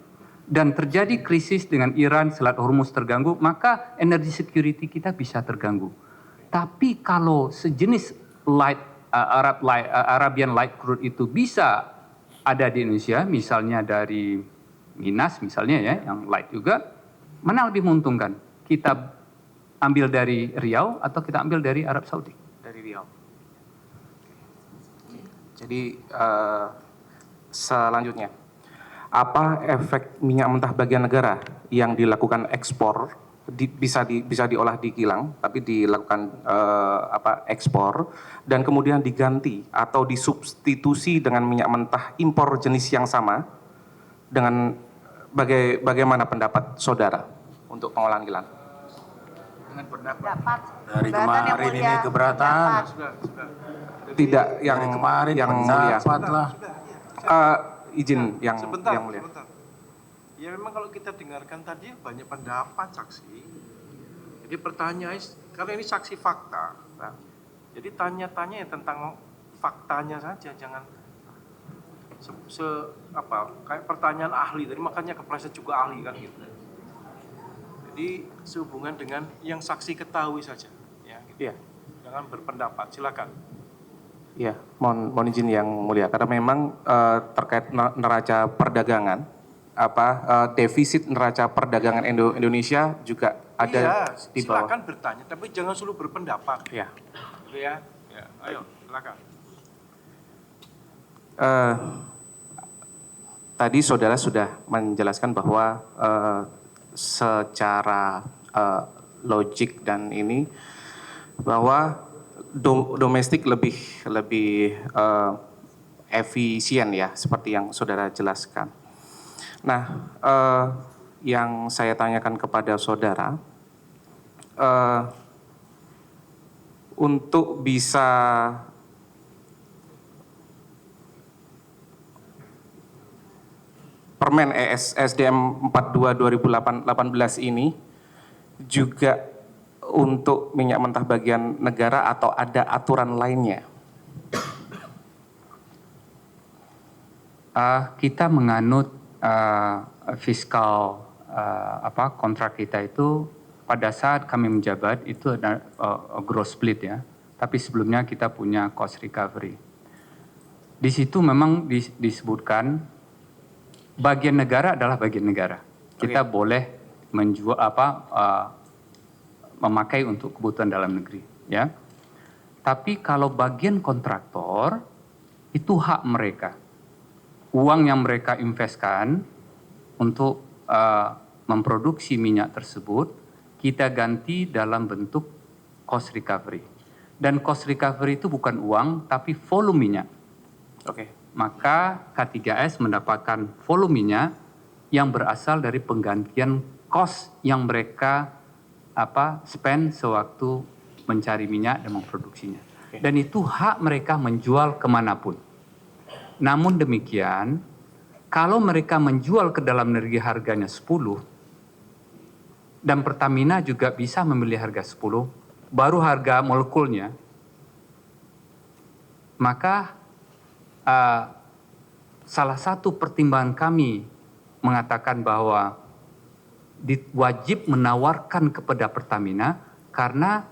dan terjadi krisis dengan Iran, Selat Hormuz terganggu, maka energy security kita bisa terganggu. Tapi kalau sejenis Arabian Light Crude itu bisa ada di Indonesia, misalnya dari Minas misalnya ya, yang light juga, mana lebih menguntungkan? Kita ambil dari Riau atau kita ambil dari Arab Saudi? Dari Riau. Jadi selanjutnya, apa efek minyak mentah bagian negara yang dilakukan ekspor bisa diolah di kilang, tapi dilakukan ekspor dan kemudian diganti atau disubstitusi dengan minyak mentah impor jenis yang sama dengan bagaimana pendapat saudara untuk pengolahan kilang? Dengan pendapat. Dapat. Dari Keberatan yang kemarin mulia. ini keberatan. Dapat. Sudah. Tidak yang Dari kemarin yang mulia. pendapat lah. Izin yang Sebentar. mulia. Ya memang kalau kita dengarkan tadi banyak pendapat saksi. Jadi pertanyaan, karena ini saksi fakta. Nah, jadi tanya-tanya tentang faktanya saja, jangan kayak pertanyaan ahli. Tadi makanya kepleset juga ahli kan gitu. Jadi sehubungan dengan yang saksi ketahui saja. Ya, gitu. Iya. Jangan berpendapat. Silakan. Iya, mohon izin yang mulia, karena memang terkait neraca perdagangan, defisit neraca perdagangan Indonesia juga ada di bawah. Silakan bertanya, tapi jangan selalu berpendapat. Iya. Gitu ya. Ya, ayo, silakan. Tadi saudara sudah menjelaskan bahwa secara logik dan ini bahwa domestik lebih efisien ya, seperti yang saudara jelaskan. Nah, yang saya tanyakan kepada saudara, untuk bisa Permen SDM 42 2018 ini juga untuk minyak mentah bagian negara atau ada aturan lainnya? Kita menganut fiskal kontrak kita itu pada saat kami menjabat itu ada gross split ya, tapi sebelumnya kita punya cost recovery. Di situ memang disebutkan bagian negara adalah bagian negara. Kita boleh menjual memakai untuk kebutuhan dalam negeri, ya. Tapi kalau bagian kontraktor itu hak mereka, uang yang mereka investkan untuk memproduksi minyak tersebut kita ganti dalam bentuk cost recovery. Dan cost recovery itu bukan uang tapi volume minyak. Oke. Maka K3S mendapatkan volume minyak yang berasal dari penggantian cost yang mereka spend sewaktu mencari minyak dan memproduksinya. Dan itu hak mereka menjual kemanapun. Namun demikian, kalau mereka menjual ke dalam negeri harganya 10, dan Pertamina juga bisa memilih harga 10, baru harga molekulnya, maka salah satu pertimbangan kami mengatakan bahwa wajib menawarkan kepada Pertamina karena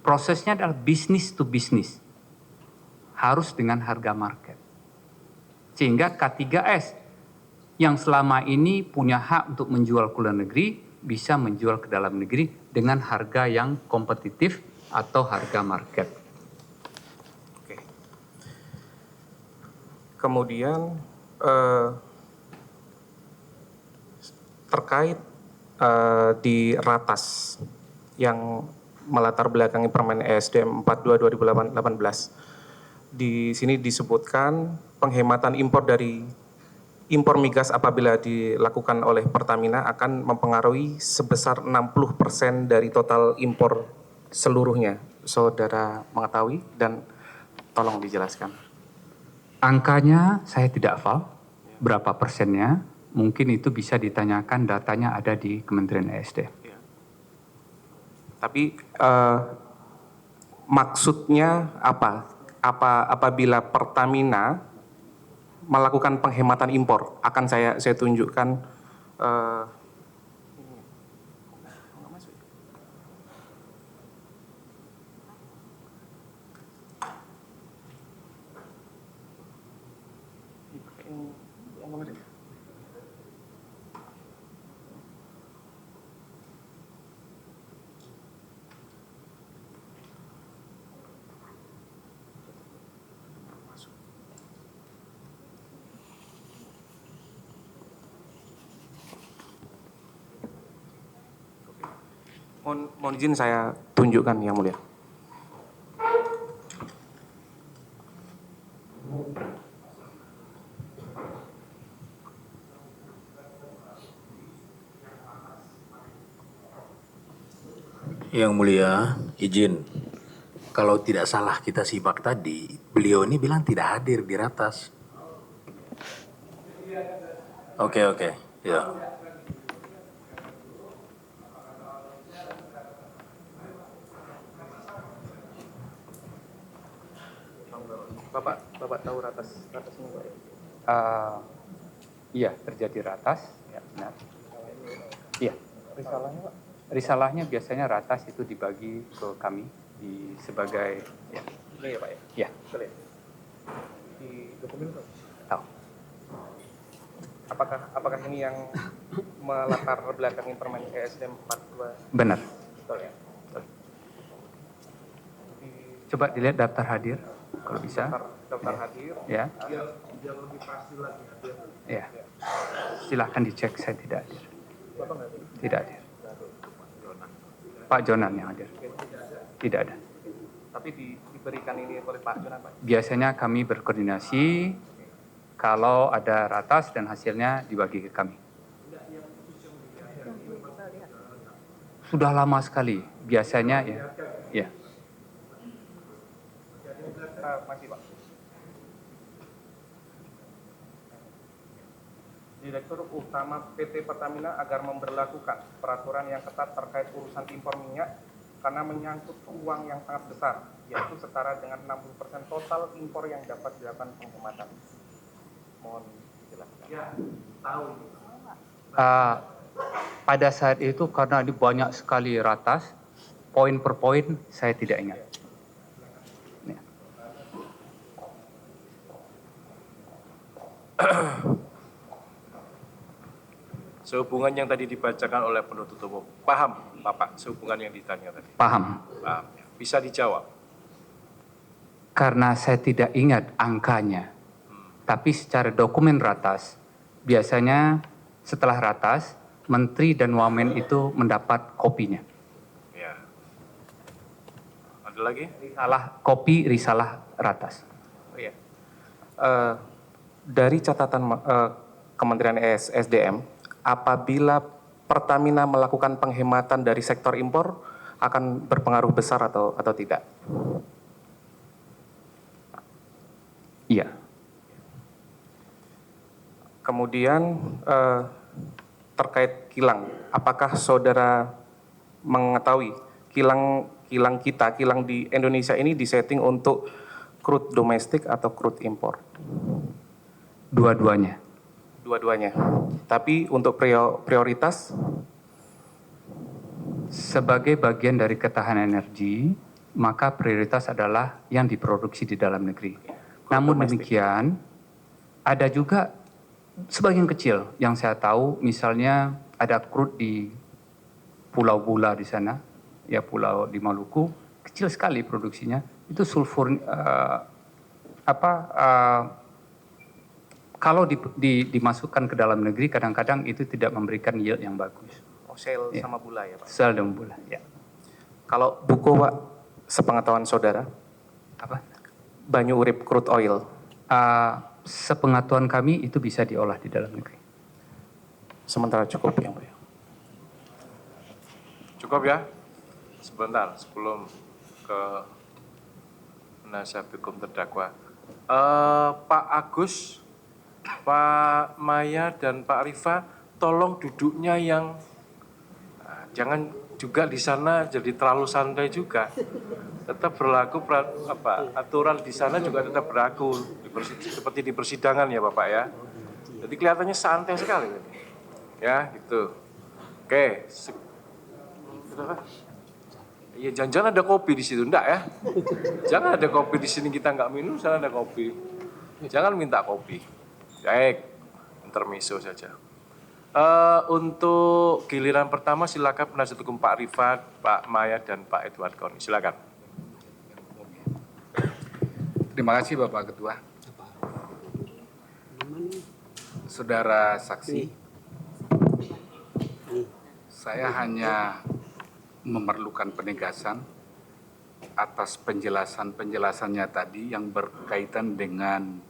prosesnya adalah bisnis to bisnis, harus dengan harga market. Sehingga K3S yang selama ini punya hak untuk menjual ke luar negeri bisa menjual ke dalam negeri dengan harga yang kompetitif atau harga market. Oke. Kemudian terkait di ratas yang melatar belakangi Permen ESDM 42 2018. Di sini disebutkan penghematan impor migas apabila dilakukan oleh Pertamina akan mempengaruhi sebesar 60% dari total impor seluruhnya. Saudara mengetahui dan tolong dijelaskan. Angkanya saya tidak hafal, berapa persennya, mungkin itu bisa ditanyakan, datanya ada di Kementerian ESDM. Tapi maksudnya apa? Apabila Pertamina melakukan penghematan impor, akan saya tunjukkan mohon izin saya tunjukkan Yang Mulia. Yang Mulia, izin. Kalau tidak salah kita simak tadi, beliau ini bilang tidak hadir di ratas. Oke, ya. Bapak tahu ratas ini, Pak? Iya, terjadi ratas, ya benar. Iya. Risalahnya, Pak? Risalahnya biasanya ratas itu dibagi ke kami sebagai, ya. Ini ya, Pak ya? Ya. Boleh. Di dokumen Pak? Tahu. Apakah ini yang melatar belakangi Permen ESDM 42? Benar. Betul ya? Coba dilihat daftar hadir, kalau bisa. Daftar hadir. Ya. Yang lebih pasti lagi hadir. Ya. Silahkan dicek, saya tidak hadir. Bapak nggak hadir? Tidak hadir. Pak Jonan yang hadir. Tidak ada. Tapi diberikan ini oleh Pak Jonan, Pak? Biasanya kami berkoordinasi, kalau ada ratas dan hasilnya dibagi ke kami. Sudah lama sekali, biasanya ya. Ya. Masih, Pak. Direktur Utama PT Pertamina agar memberlakukan peraturan yang ketat terkait urusan impor minyak karena menyangkut uang yang sangat besar, yaitu setara dengan 60% total impor yang dapat dilakukan penghematan. Mohon dijelaskan. Ya, tahu. Pada saat itu karena ini banyak sekali ratas, poin per poin saya tidak ingat. Ya. Sehubungan yang tadi dibacakan oleh penuntut umum, paham Bapak sehubungan yang ditanya tadi? Paham. Paham. Bisa dijawab? Karena saya tidak ingat angkanya, tapi secara dokumen ratas, biasanya setelah ratas, Menteri dan Wamen itu mendapat kopinya. Ya. Ada lagi? Risalah ratas. Oh, iya. Dari catatan Kementerian SDM, apabila Pertamina melakukan penghematan dari sektor impor akan berpengaruh besar atau tidak? Iya. Kemudian terkait kilang, apakah saudara mengetahui kilang di Indonesia ini disetting untuk crude domestik atau crude impor? Dua-duanya. Dua-duanya. Tapi untuk prioritas? Sebagai bagian dari ketahanan energi, maka prioritas adalah yang diproduksi di dalam negeri. Namun demikian, ada juga sebagian kecil yang saya tahu, misalnya ada crude di Pulau Bula di sana, ya pulau di Maluku, kecil sekali produksinya. Itu sulfur kalau dimasukkan ke dalam negeri kadang-kadang itu tidak memberikan yield yang bagus. Oh, sel Ya. sama bula ya Pak? Sel dan bula, ya. Kalau buku Pak, sepengetahuan saudara, Apa? banyu urip crude oil, Sepengetahuan kami itu bisa diolah di dalam negeri. sementara cukup yang mulia. Cukup ya? Sebentar sebelum ke penasihat hukum terdakwa. Pak Agus, Pak Maya dan Pak Rifa, tolong duduknya yang jangan juga di sana jadi terlalu santai juga. Tetap berlaku aturan di sana juga tetap berlaku seperti di persidangan ya Bapak ya. Jadi kelihatannya santai sekali. Ya, gitu. Oke. Iya, jangan ada kopi di situ, enggak ya? Jangan ada kopi di sini, kita nggak minum, sana ada kopi. Jangan minta kopi. Baik, intermezzo saja. Untuk giliran pertama silakan penasihat hukum Pak Rifat, Pak Maya dan Pak Edward Koni. Silakan. Terima kasih Bapak Ketua. Saudara saksi, saya hanya memerlukan penegasan atas penjelasannya tadi yang berkaitan dengan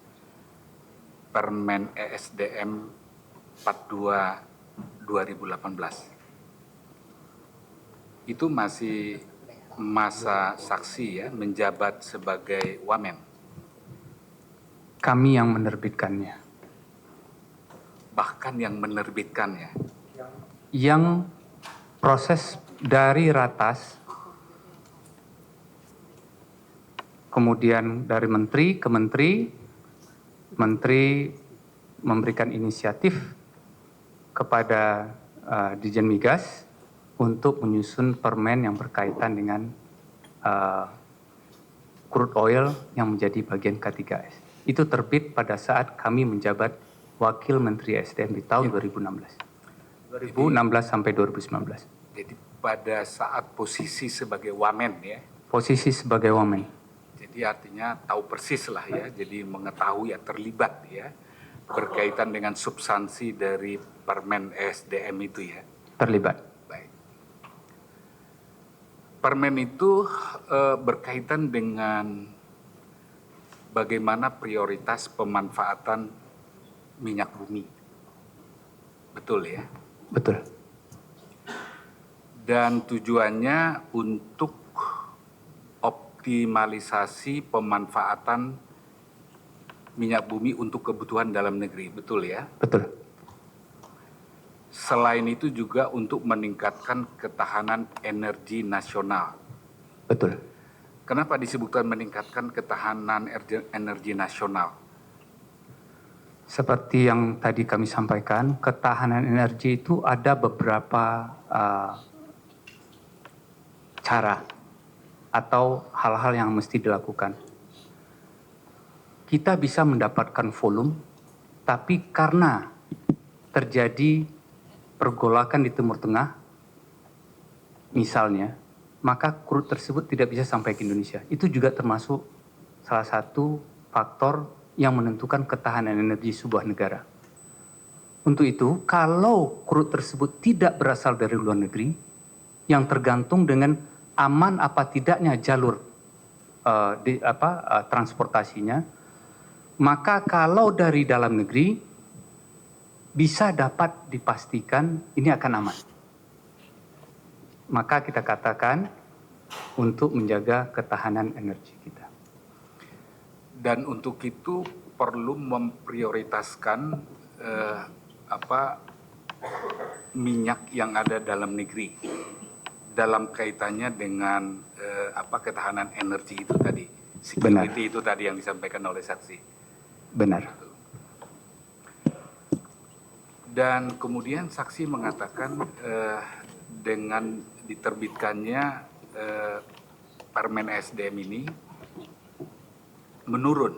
Permen ESDM 42 2018. Itu masih masa saksi ya, menjabat sebagai wamen. Kami yang menerbitkannya. Bahkan yang menerbitkannya. Yang proses dari ratas, kemudian dari menteri ke menteri, menteri memberikan inisiatif kepada Dirjen Migas untuk menyusun permen yang berkaitan dengan crude oil yang menjadi bagian K3S. Itu terbit pada saat kami menjabat Wakil Menteri SDM di tahun 2016 sampai 2019. Jadi pada saat posisi sebagai wamen ya. Posisi sebagai wamen. Jadi artinya tahu persis lah ya. Jadi mengetahui ya, terlibat ya. Berkaitan dengan substansi dari Permen ESDM itu ya. Terlibat. Baik. Permen itu berkaitan dengan bagaimana prioritas pemanfaatan minyak bumi. Betul ya? Betul. Dan tujuannya untuk optimalisasi pemanfaatan minyak bumi untuk kebutuhan dalam negeri, betul ya? Betul. Selain itu juga untuk meningkatkan ketahanan energi nasional. Betul. Kenapa disebutkan meningkatkan ketahanan energi nasional? Seperti yang tadi kami sampaikan, ketahanan energi itu ada beberapa cara atau hal-hal yang mesti dilakukan. Kita bisa mendapatkan volume, tapi karena terjadi pergolakan di Timur Tengah, misalnya, maka crude tersebut tidak bisa sampai ke Indonesia. Itu juga termasuk salah satu faktor yang menentukan ketahanan energi sebuah negara. Untuk itu, kalau crude tersebut tidak berasal dari luar negeri, yang tergantung dengan aman apa tidaknya jalur transportasinya, maka kalau dari dalam negeri bisa dapat dipastikan ini akan aman. Maka kita katakan untuk menjaga ketahanan energi kita. Dan untuk itu perlu memprioritaskan minyak yang ada dalam negeri dalam kaitannya dengan ketahanan energi itu tadi, security itu tadi yang disampaikan oleh saksi. Benar. Dan kemudian saksi mengatakan dengan diterbitkannya Permen SDM ini menurun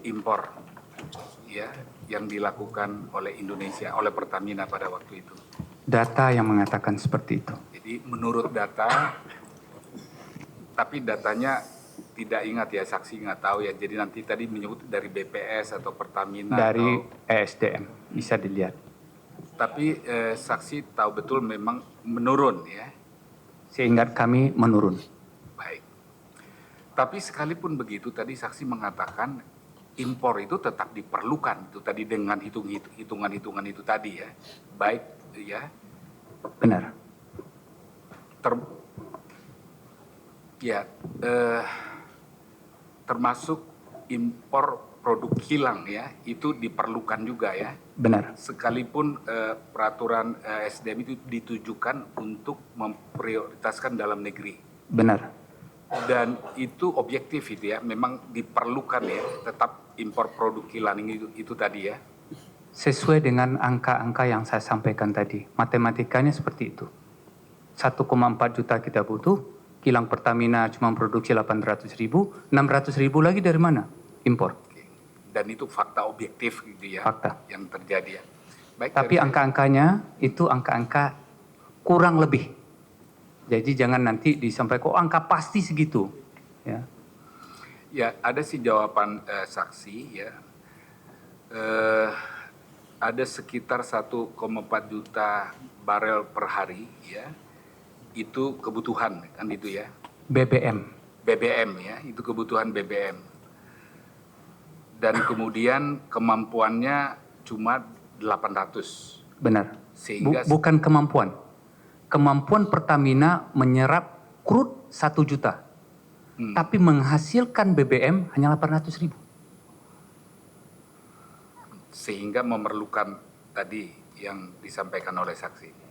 impor ya yang dilakukan oleh Indonesia, oleh Pertamina pada waktu itu. Data yang mengatakan seperti itu. Jadi menurut data, tapi datanya tidak ingat ya, saksi nggak tahu ya. Jadi nanti tadi menyebut dari BPS atau Pertamina. Dari atau, ESDM, bisa dilihat. tapi saksi tahu betul memang menurun ya. Seingat kami menurun. Baik. Tapi sekalipun begitu, tadi saksi mengatakan impor itu tetap diperlukan. Itu tadi dengan hitungan-hitungan itu tadi ya. Baik ya. Benar. Termasuk impor produk kilang ya, itu diperlukan juga ya. Benar. Sekalipun peraturan SDM itu ditujukan untuk memprioritaskan dalam negeri. Benar. Dan itu objektif itu ya, memang diperlukan ya, tetap impor produk kilang itu tadi ya. Sesuai dengan angka-angka yang saya sampaikan tadi, matematikanya seperti itu. 1,4 juta kita butuh, kilang Pertamina cuma produksi 800 ribu, 600 ribu lagi dari mana? Impor. Dan itu fakta objektif gitu ya, Fakta. yang terjadi ya. Baik, Tapi angka-angkanya itu angka-angka kurang lebih. Jadi jangan nanti disampaikan, angka pasti segitu. Ya, ya ada sih jawaban saksi ya. Ada sekitar 1,4 juta barel per hari ya. Itu kebutuhan kan itu ya. BBM. BBM ya, itu kebutuhan BBM. Dan kemudian kemampuannya cuma 800. Benar. Sehingga Bukan kemampuan. Kemampuan Pertamina menyerap crude 1 juta. Tapi menghasilkan BBM hanya 800 ribu. Sehingga memerlukan tadi yang disampaikan oleh saksi.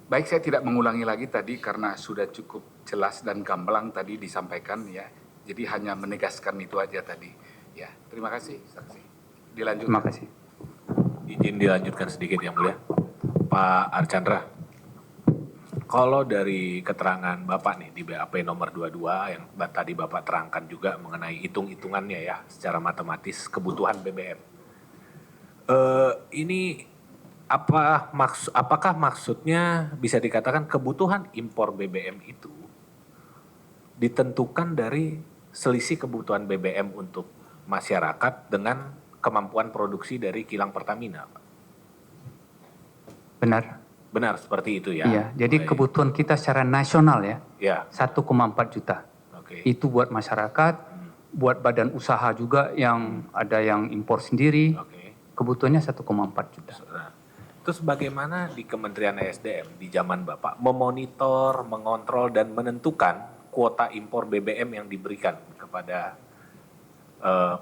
Baik, saya tidak mengulangi lagi tadi karena sudah cukup jelas dan gamblang tadi disampaikan ya. Jadi hanya menegaskan itu aja tadi. Ya, terima kasih saksi. Dilanjutkan. Terima kasih. Izin dilanjutkan sedikit yang mulia. Pak Archandra, kalau dari keterangan Bapak nih di BAP nomor 22 yang tadi Bapak terangkan juga mengenai hitung-hitungannya ya secara matematis kebutuhan BBM. Ini apakah maksudnya bisa dikatakan kebutuhan impor BBM itu ditentukan dari selisih kebutuhan BBM untuk masyarakat dengan kemampuan produksi dari kilang Pertamina, Pak? Benar. Benar seperti itu ya. Iya, jadi Baik. kebutuhan kita secara nasional ya, Ya. 1,4 juta. Oke. Itu buat masyarakat, buat badan usaha juga yang ada yang impor sendiri. Oke. Kebutuhannya 1,4 juta. Nah, terus bagaimana di Kementerian ESDM di zaman Bapak memonitor, mengontrol dan menentukan kuota impor BBM yang diberikan kepada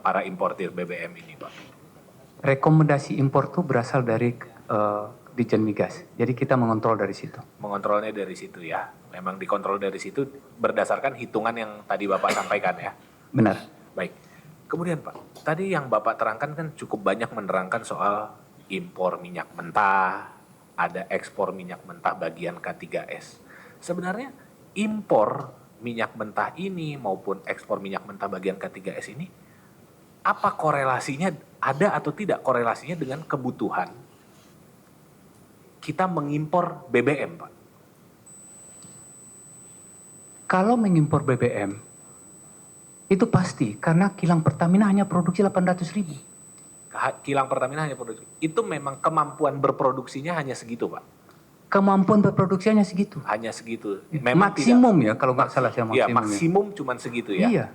para importir BBM ini, Pak? Rekomendasi impor itu berasal dari Ditjen Migas. Jadi kita mengontrol dari situ. Mengontrolnya dari situ ya. Memang dikontrol dari situ berdasarkan hitungan yang tadi Bapak sampaikan ya. Benar. Baik. Kemudian Pak, tadi yang Bapak terangkan kan cukup banyak menerangkan soal impor minyak mentah, ada ekspor minyak mentah bagian K3S. Sebenarnya impor minyak mentah ini maupun ekspor minyak mentah bagian K3S ini, apa korelasinya, ada atau tidak korelasinya dengan kebutuhan kita mengimpor BBM, Pak? Kalau mengimpor BBM, itu pasti karena kilang Pertamina hanya produksi 800 ribu. Kilang Pertamina hanya produksi. Itu memang kemampuan berproduksinya hanya segitu, Pak? Kemampuan berproduksi hanya segitu. Hanya segitu. Memang maksimum ya, kalau nggak salah saya Iya, maksimum. maksimum cuman segitu ya. Iya,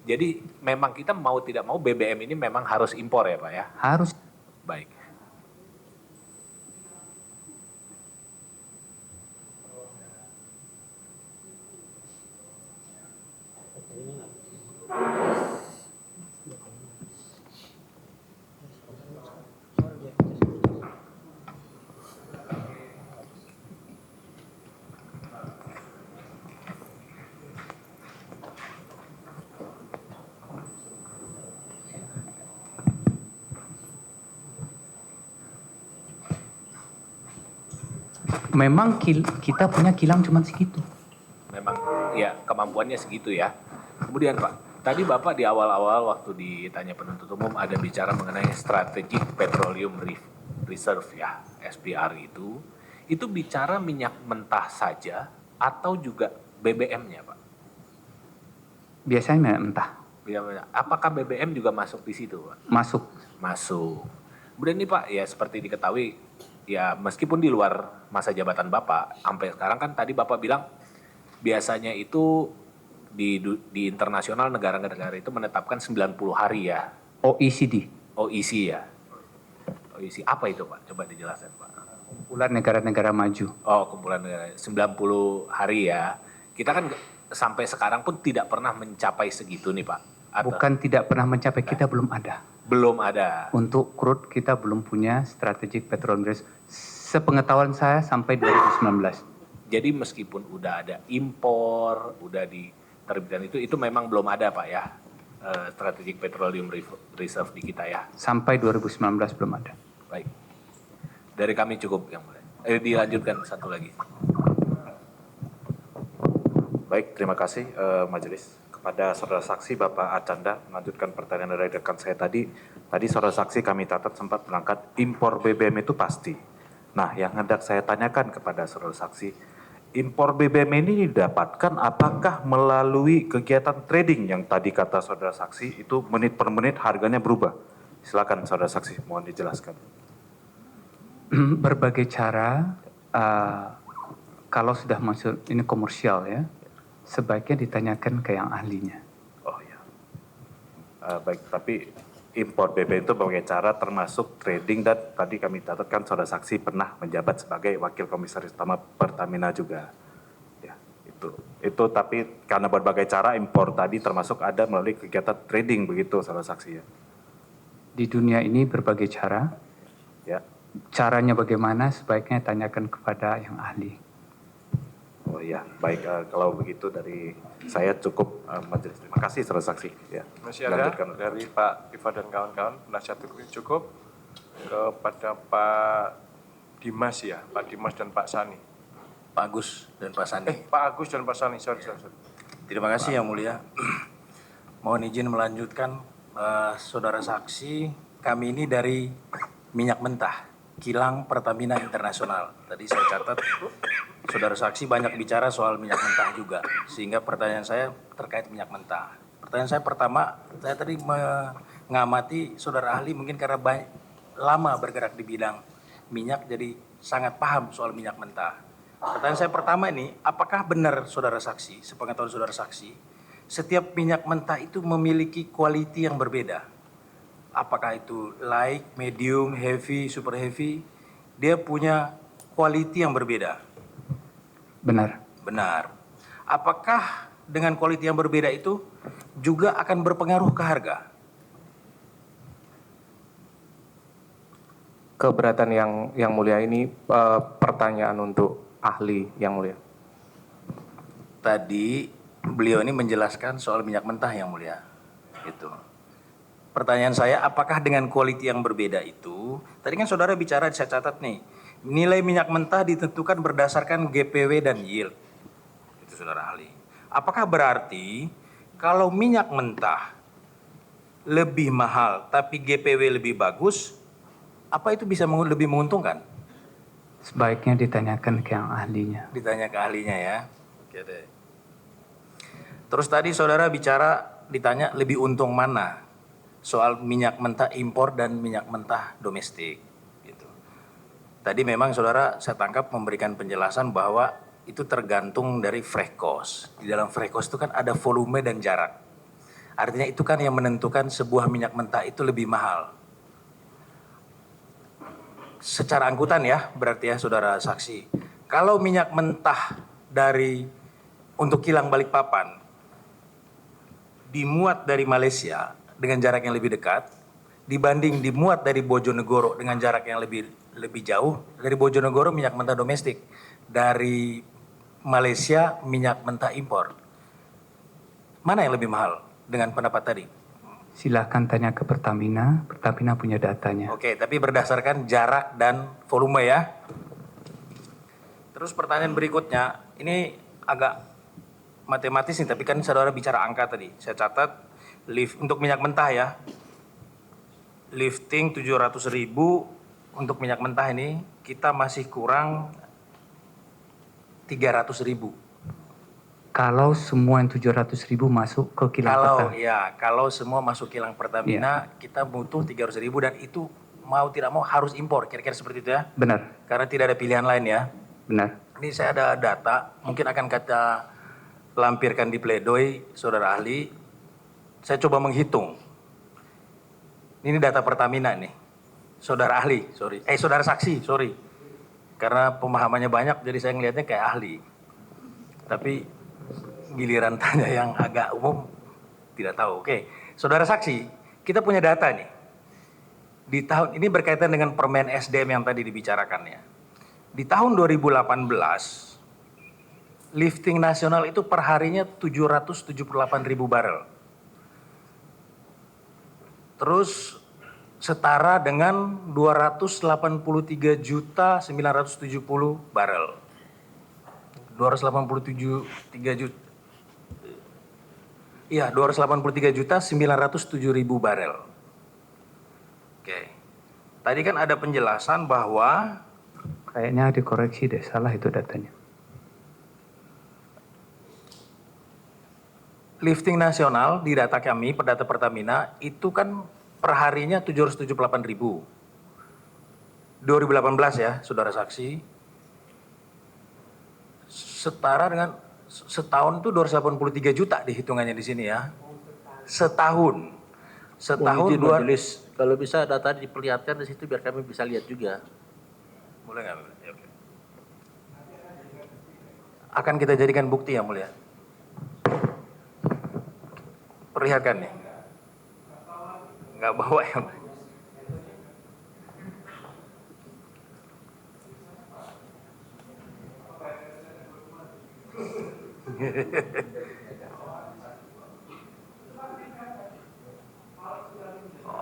Jadi memang kita mau tidak mau BBM ini memang harus impor ya Pak ya? harus. Baik. Memang kita punya kilang cuma segitu. Memang ya kemampuannya segitu ya. Kemudian Pak, tadi Bapak di awal-awal waktu ditanya penuntut umum ada bicara mengenai Strategic Petroleum Reserve ya, SPR itu, itu bicara minyak mentah saja atau juga BBM-nya, Pak? Biasanya minyak mentah. Apakah BBM juga masuk di situ, Pak? Masuk. Masuk. Kemudian nih Pak, ya seperti diketahui, ya meskipun di luar masa jabatan Bapak, sampai sekarang kan tadi Bapak bilang biasanya itu di internasional negara-negara itu menetapkan 90 hari ya. OECD. OEC ya. OEC apa itu Pak? Coba dijelaskan Pak. Kumpulan negara-negara maju. Oh, kumpulan negara 90 hari ya. Kita kan sampai sekarang pun tidak pernah mencapai segitu nih Pak. Bukan tidak pernah mencapai, kita belum ada. Belum ada. Untuk crude kita belum punya strategic petroleum reserve. Sepengetahuan saya sampai 2019. Jadi meskipun udah ada impor, udah diterbitkan itu memang belum ada Pak ya, strategic petroleum reserve di kita ya. Sampai 2019 belum ada. Baik. Dari kami cukup yang mulia. Dilanjutkan satu lagi. Baik, terima kasih Majelis. Kepada saudara saksi Bapak Arcanda, melanjutkan pertanyaan dari rekan saya tadi. Tadi saudara saksi kami catat sempat berangkat impor BBM itu pasti. Nah, yang hendak saya tanyakan kepada saudara saksi, impor BBM ini didapatkan apakah melalui kegiatan trading yang tadi kata saudara saksi itu menit per menit harganya berubah? Silakan saudara saksi, mohon dijelaskan. Berbagai cara, kalau sudah masuk ini komersial ya, sebaiknya ditanyakan ke yang ahlinya. Oh ya, baik. Tapi impor BBM itu berbagai cara termasuk trading dan tadi kami catatkan saudara saksi pernah menjabat sebagai wakil komisaris utama Pertamina juga. Ya, itu tapi karena berbagai cara impor tadi termasuk ada melalui kegiatan trading begitu saudara saksi ya. Di dunia ini berbagai cara. Ya. Caranya bagaimana sebaiknya tanyakan kepada yang ahli. Oh iya, baik. Kalau begitu dari saya cukup Majelis. Terima kasih saudara saksi. Ya. Masih ada dari Pak Iva dan kawan-kawan, penasihat hukum cukup kepada Pak Dimas ya, Pak Dimas dan Pak Sani. Pak Agus dan Pak Sani. Pak Agus dan Pak Sani, sorry. Terima kasih Yang Mulia. Mohon izin melanjutkan, saudara saksi, kami ini dari minyak mentah, kilang Pertamina Internasional. Tadi saya catat, saudara saksi banyak bicara soal minyak mentah juga, sehingga pertanyaan saya terkait minyak mentah. Pertanyaan saya pertama, saya tadi mengamati saudara ahli mungkin karena lama bergerak di bidang minyak, jadi sangat paham soal minyak mentah. Pertanyaan saya pertama ini, apakah benar saudara saksi, sepengetahuan saudara saksi, setiap minyak mentah itu memiliki quality yang berbeda? Apakah itu light, medium, heavy, super heavy, dia punya quality yang berbeda? Benar. Benar. Apakah dengan quality yang berbeda itu juga akan berpengaruh ke harga? Keberatan yang mulia ini pertanyaan untuk ahli yang mulia. Tadi beliau ini menjelaskan soal minyak mentah yang mulia. Gitu. Pertanyaan saya, apakah dengan quality yang berbeda itu, tadi kan saudara bicara, saya catat nih, nilai minyak mentah ditentukan berdasarkan GPW dan yield. Itu saudara ahli. Apakah berarti kalau minyak mentah lebih mahal tapi GPW lebih bagus, apa itu bisa lebih menguntungkan? Sebaiknya ditanyakan ke yang ahlinya. Ditanya ke ahlinya ya. Oke deh. Terus tadi saudara bicara, ditanya lebih untung mana? Soal minyak mentah impor dan minyak mentah domestik. Gitu. Tadi memang saudara saya tangkap memberikan penjelasan bahwa itu tergantung dari fresh cost. Di dalam fresh cost itu kan ada volume dan jarak. Artinya itu kan yang menentukan sebuah minyak mentah itu lebih mahal. Secara angkutan ya, berarti ya saudara saksi. Kalau minyak mentah untuk kilang Balikpapan dimuat dari Malaysia dengan jarak yang lebih dekat, dibanding dimuat dari Bojonegoro dengan jarak yang lebih jauh, dari Bojonegoro minyak mentah domestik, dari Malaysia minyak mentah impor. Mana yang lebih mahal dengan pendapat tadi? Silahkan tanya ke Pertamina, Pertamina punya datanya. Oke, tapi berdasarkan jarak dan volume ya. Terus pertanyaan berikutnya, ini agak matematis nih, tapi kan saudara bicara angka tadi. Saya catat, untuk minyak mentah ya, lifting 700.000 untuk minyak mentah ini kita masih kurang 300.000. Kalau semua yang 700.000 masuk ke kilang Pertamina. Kalau semua masuk kilang Pertamina, kita butuh 300.000 dan itu mau tidak mau harus impor, kira-kira seperti itu ya? Benar. Karena tidak ada pilihan lain ya? Benar. Ini saya ada data, mungkin akan kita lampirkan di pledoi, saudara ahli. Saya coba menghitung. Ini data Pertamina nih. Saudara ahli, saudara saksi, Karena pemahamannya banyak, jadi saya ngelihatnya kayak ahli. Tapi giliran tanya yang agak umum, tidak tahu. Oke, saudara saksi, kita punya data nih. Di tahun ini berkaitan dengan Permen SDM yang tadi dibicarakan ya. Di tahun 2018, lifting nasional itu per harinya 778.000 barel. Terus setara dengan 283.970 barel. 283.907.000 barel. Oke. Tadi kan ada penjelasan bahwa kayaknya dikoreksi deh, salah itu datanya. Lifting nasional di data kami, per data Pertamina, itu kan perharinya 778.000. 2018 ya, saudara saksi. Setara dengan setahun itu 283 juta dihitungannya di sini ya. Setahun. Setahun majelis, kalau bisa data diperlihatkan di situ biar kami bisa lihat juga. Boleh nggak? Ya, oke. Akan kita jadikan bukti yang mulia. Perlihatkan nih. Nggak bawa ya.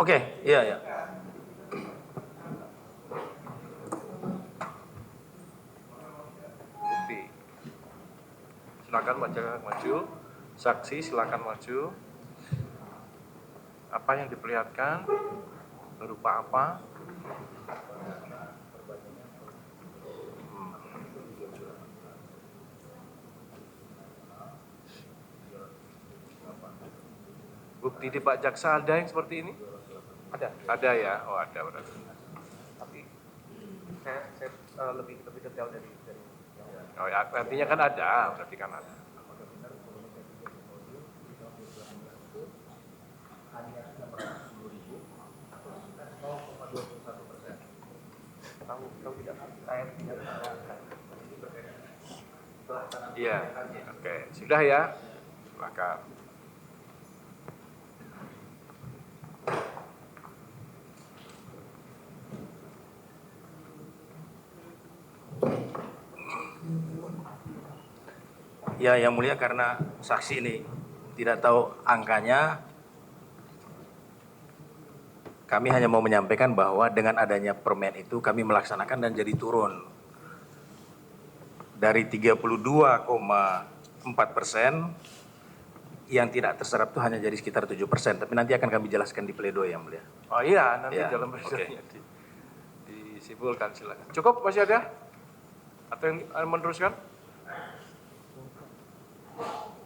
Oke, iya. Bukti. Silakan maju. Saksi silakan maju. Apa yang diperlihatkan? Berupa apa? Bukti di Pak Jaksa ada yang seperti ini? Ada ya? Oh ada berarti. Tapi saya lebih detail dari Oh ya, artinya kan ada, berarti kan ada. Iya, oke. Sudah ya? Silakan. Ya, yang mulia, karena saksi ini tidak tahu angkanya, kami hanya mau menyampaikan bahwa dengan adanya permen itu kami melaksanakan dan jadi turun dari 32,4% yang tidak terserap itu hanya jadi sekitar 7%. Tapi nanti akan kami jelaskan di pledoi yang mulia. Oh iya, nanti Ya, dalam persidangannya disimpulkan, silakan. Cukup, masih ada? Atau yang meneruskan?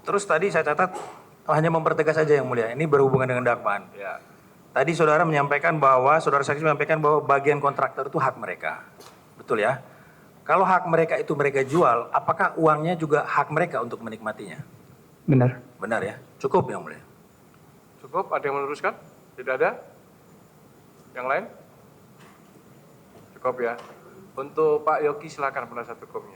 Terus tadi saya catat hanya mempertegas saja yang mulia. Ini berhubungan dengan dakwaan. Ya. Tadi saudara saksi menyampaikan bahwa bagian kontraktor itu hak mereka. Betul ya? Kalau hak mereka itu mereka jual, apakah uangnya juga hak mereka untuk menikmatinya? Benar. Benar ya? Cukup yang mulia. Cukup, ada yang meneruskan? Tidak ada? Yang lain? Cukup ya. Untuk Pak Yogi silakan penasihat hukumnya.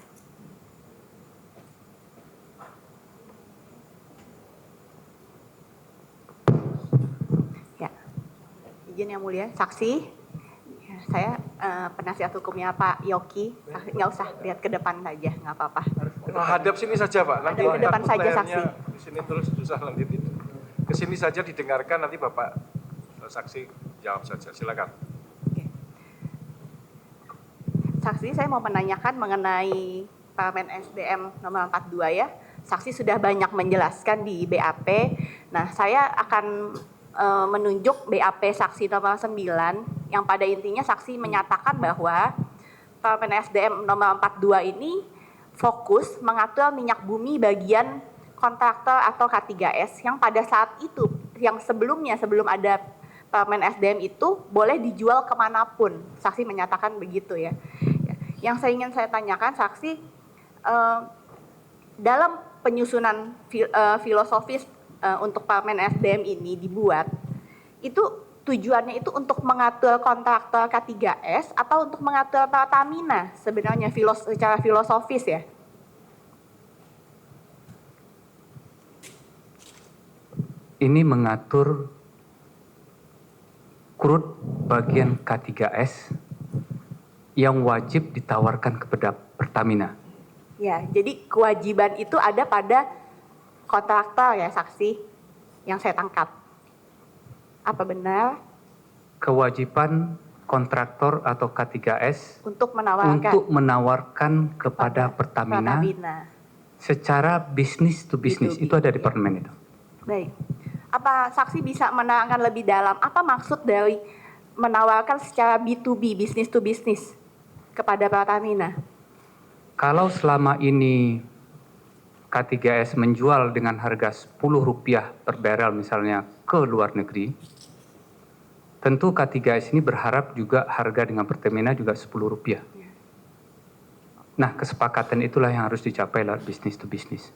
Ya, izin yang mulia, saksi. Ya, saya penasihat hukumnya Pak Yogi. Nggak usah lihat ke depan saja, nggak apa-apa. Hadap sini saja Pak. Nanti Hadap ke depan saja, layarnya saksi. Di sini terus susah nanti. Ke sini saja didengarkan, nanti Bapak saksi jawab saja. Silakan. Saksi, saya mau menanyakan mengenai Permen SDM nomor 42 ya. Saksi sudah banyak menjelaskan di BAP. Nah, saya akan menunjuk BAP saksi nomor 9 yang pada intinya saksi menyatakan bahwa Permen SDM nomor 42 ini fokus mengatur minyak bumi bagian kontraktor atau K3S yang pada saat itu, yang sebelumnya, sebelum ada Permen SDM itu boleh dijual kemanapun. Saksi menyatakan begitu ya. Yang ingin saya tanyakan, saksi, dalam penyusunan filosofis untuk Permen SDM ini dibuat, itu tujuannya itu untuk mengatur kontraktor K3S atau untuk mengatur Pertamina sebenarnya secara filosofis ya? Ini mengatur crude bagian K3S yang wajib ditawarkan kepada Pertamina. Ya, jadi kewajiban itu ada pada kontraktor ya, saksi, yang saya tangkap. Apa benar? Kewajiban kontraktor atau K3S Untuk menawarkan kepada Pertamina secara bisnis to bisnis. Itu ada di Permen itu. Baik. Apa saksi bisa menerangkan lebih dalam apa maksud dari menawarkan secara B2B, business to business kepada Pertamina? Kalau selama ini K3S menjual dengan harga Rp10 per barrel misalnya ke luar negeri, tentu K3S ini berharap juga harga dengan Pertamina juga Rp10. Nah, kesepakatan itulah yang harus dicapai lewat business to business.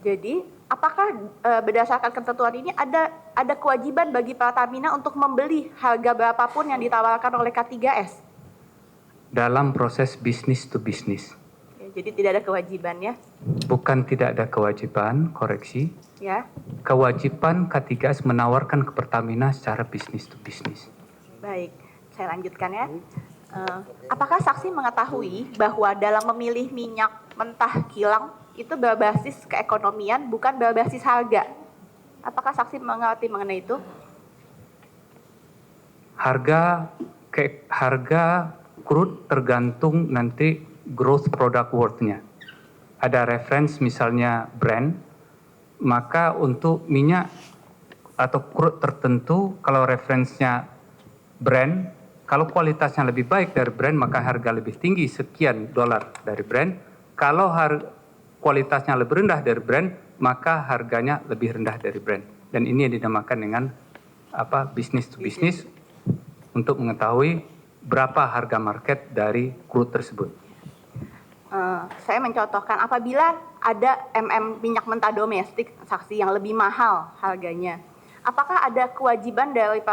Jadi, apakah berdasarkan ketentuan ini ada kewajiban bagi Pertamina untuk membeli harga berapapun yang ditawarkan oleh K3S? Dalam proses business to business. Jadi tidak ada kewajiban ya? Bukan tidak ada kewajiban, koreksi. Ya. Kewajiban K3S menawarkan ke Pertamina secara business to business. Baik, saya lanjutkan ya. Apakah saksi mengetahui bahwa dalam memilih minyak mentah kilang itu berbasis keekonomian, bukan berbasis harga? Apakah saksi mengerti mengenai itu? Harga crude tergantung nanti growth product worth-nya. Ada reference misalnya Brent, maka untuk minyak atau crude tertentu kalau referensinya Brent, kalau kualitasnya lebih baik dari Brent maka harga lebih tinggi sekian dolar dari Brent. Kalau kualitasnya lebih rendah dari Brent maka harganya lebih rendah dari Brent. Dan ini yang dinamakan dengan business to business untuk mengetahui berapa harga market dari crude tersebut. Saya mencontohkan apabila ada minyak mentah domestik saksi yang lebih mahal harganya, apakah ada kewajiban dari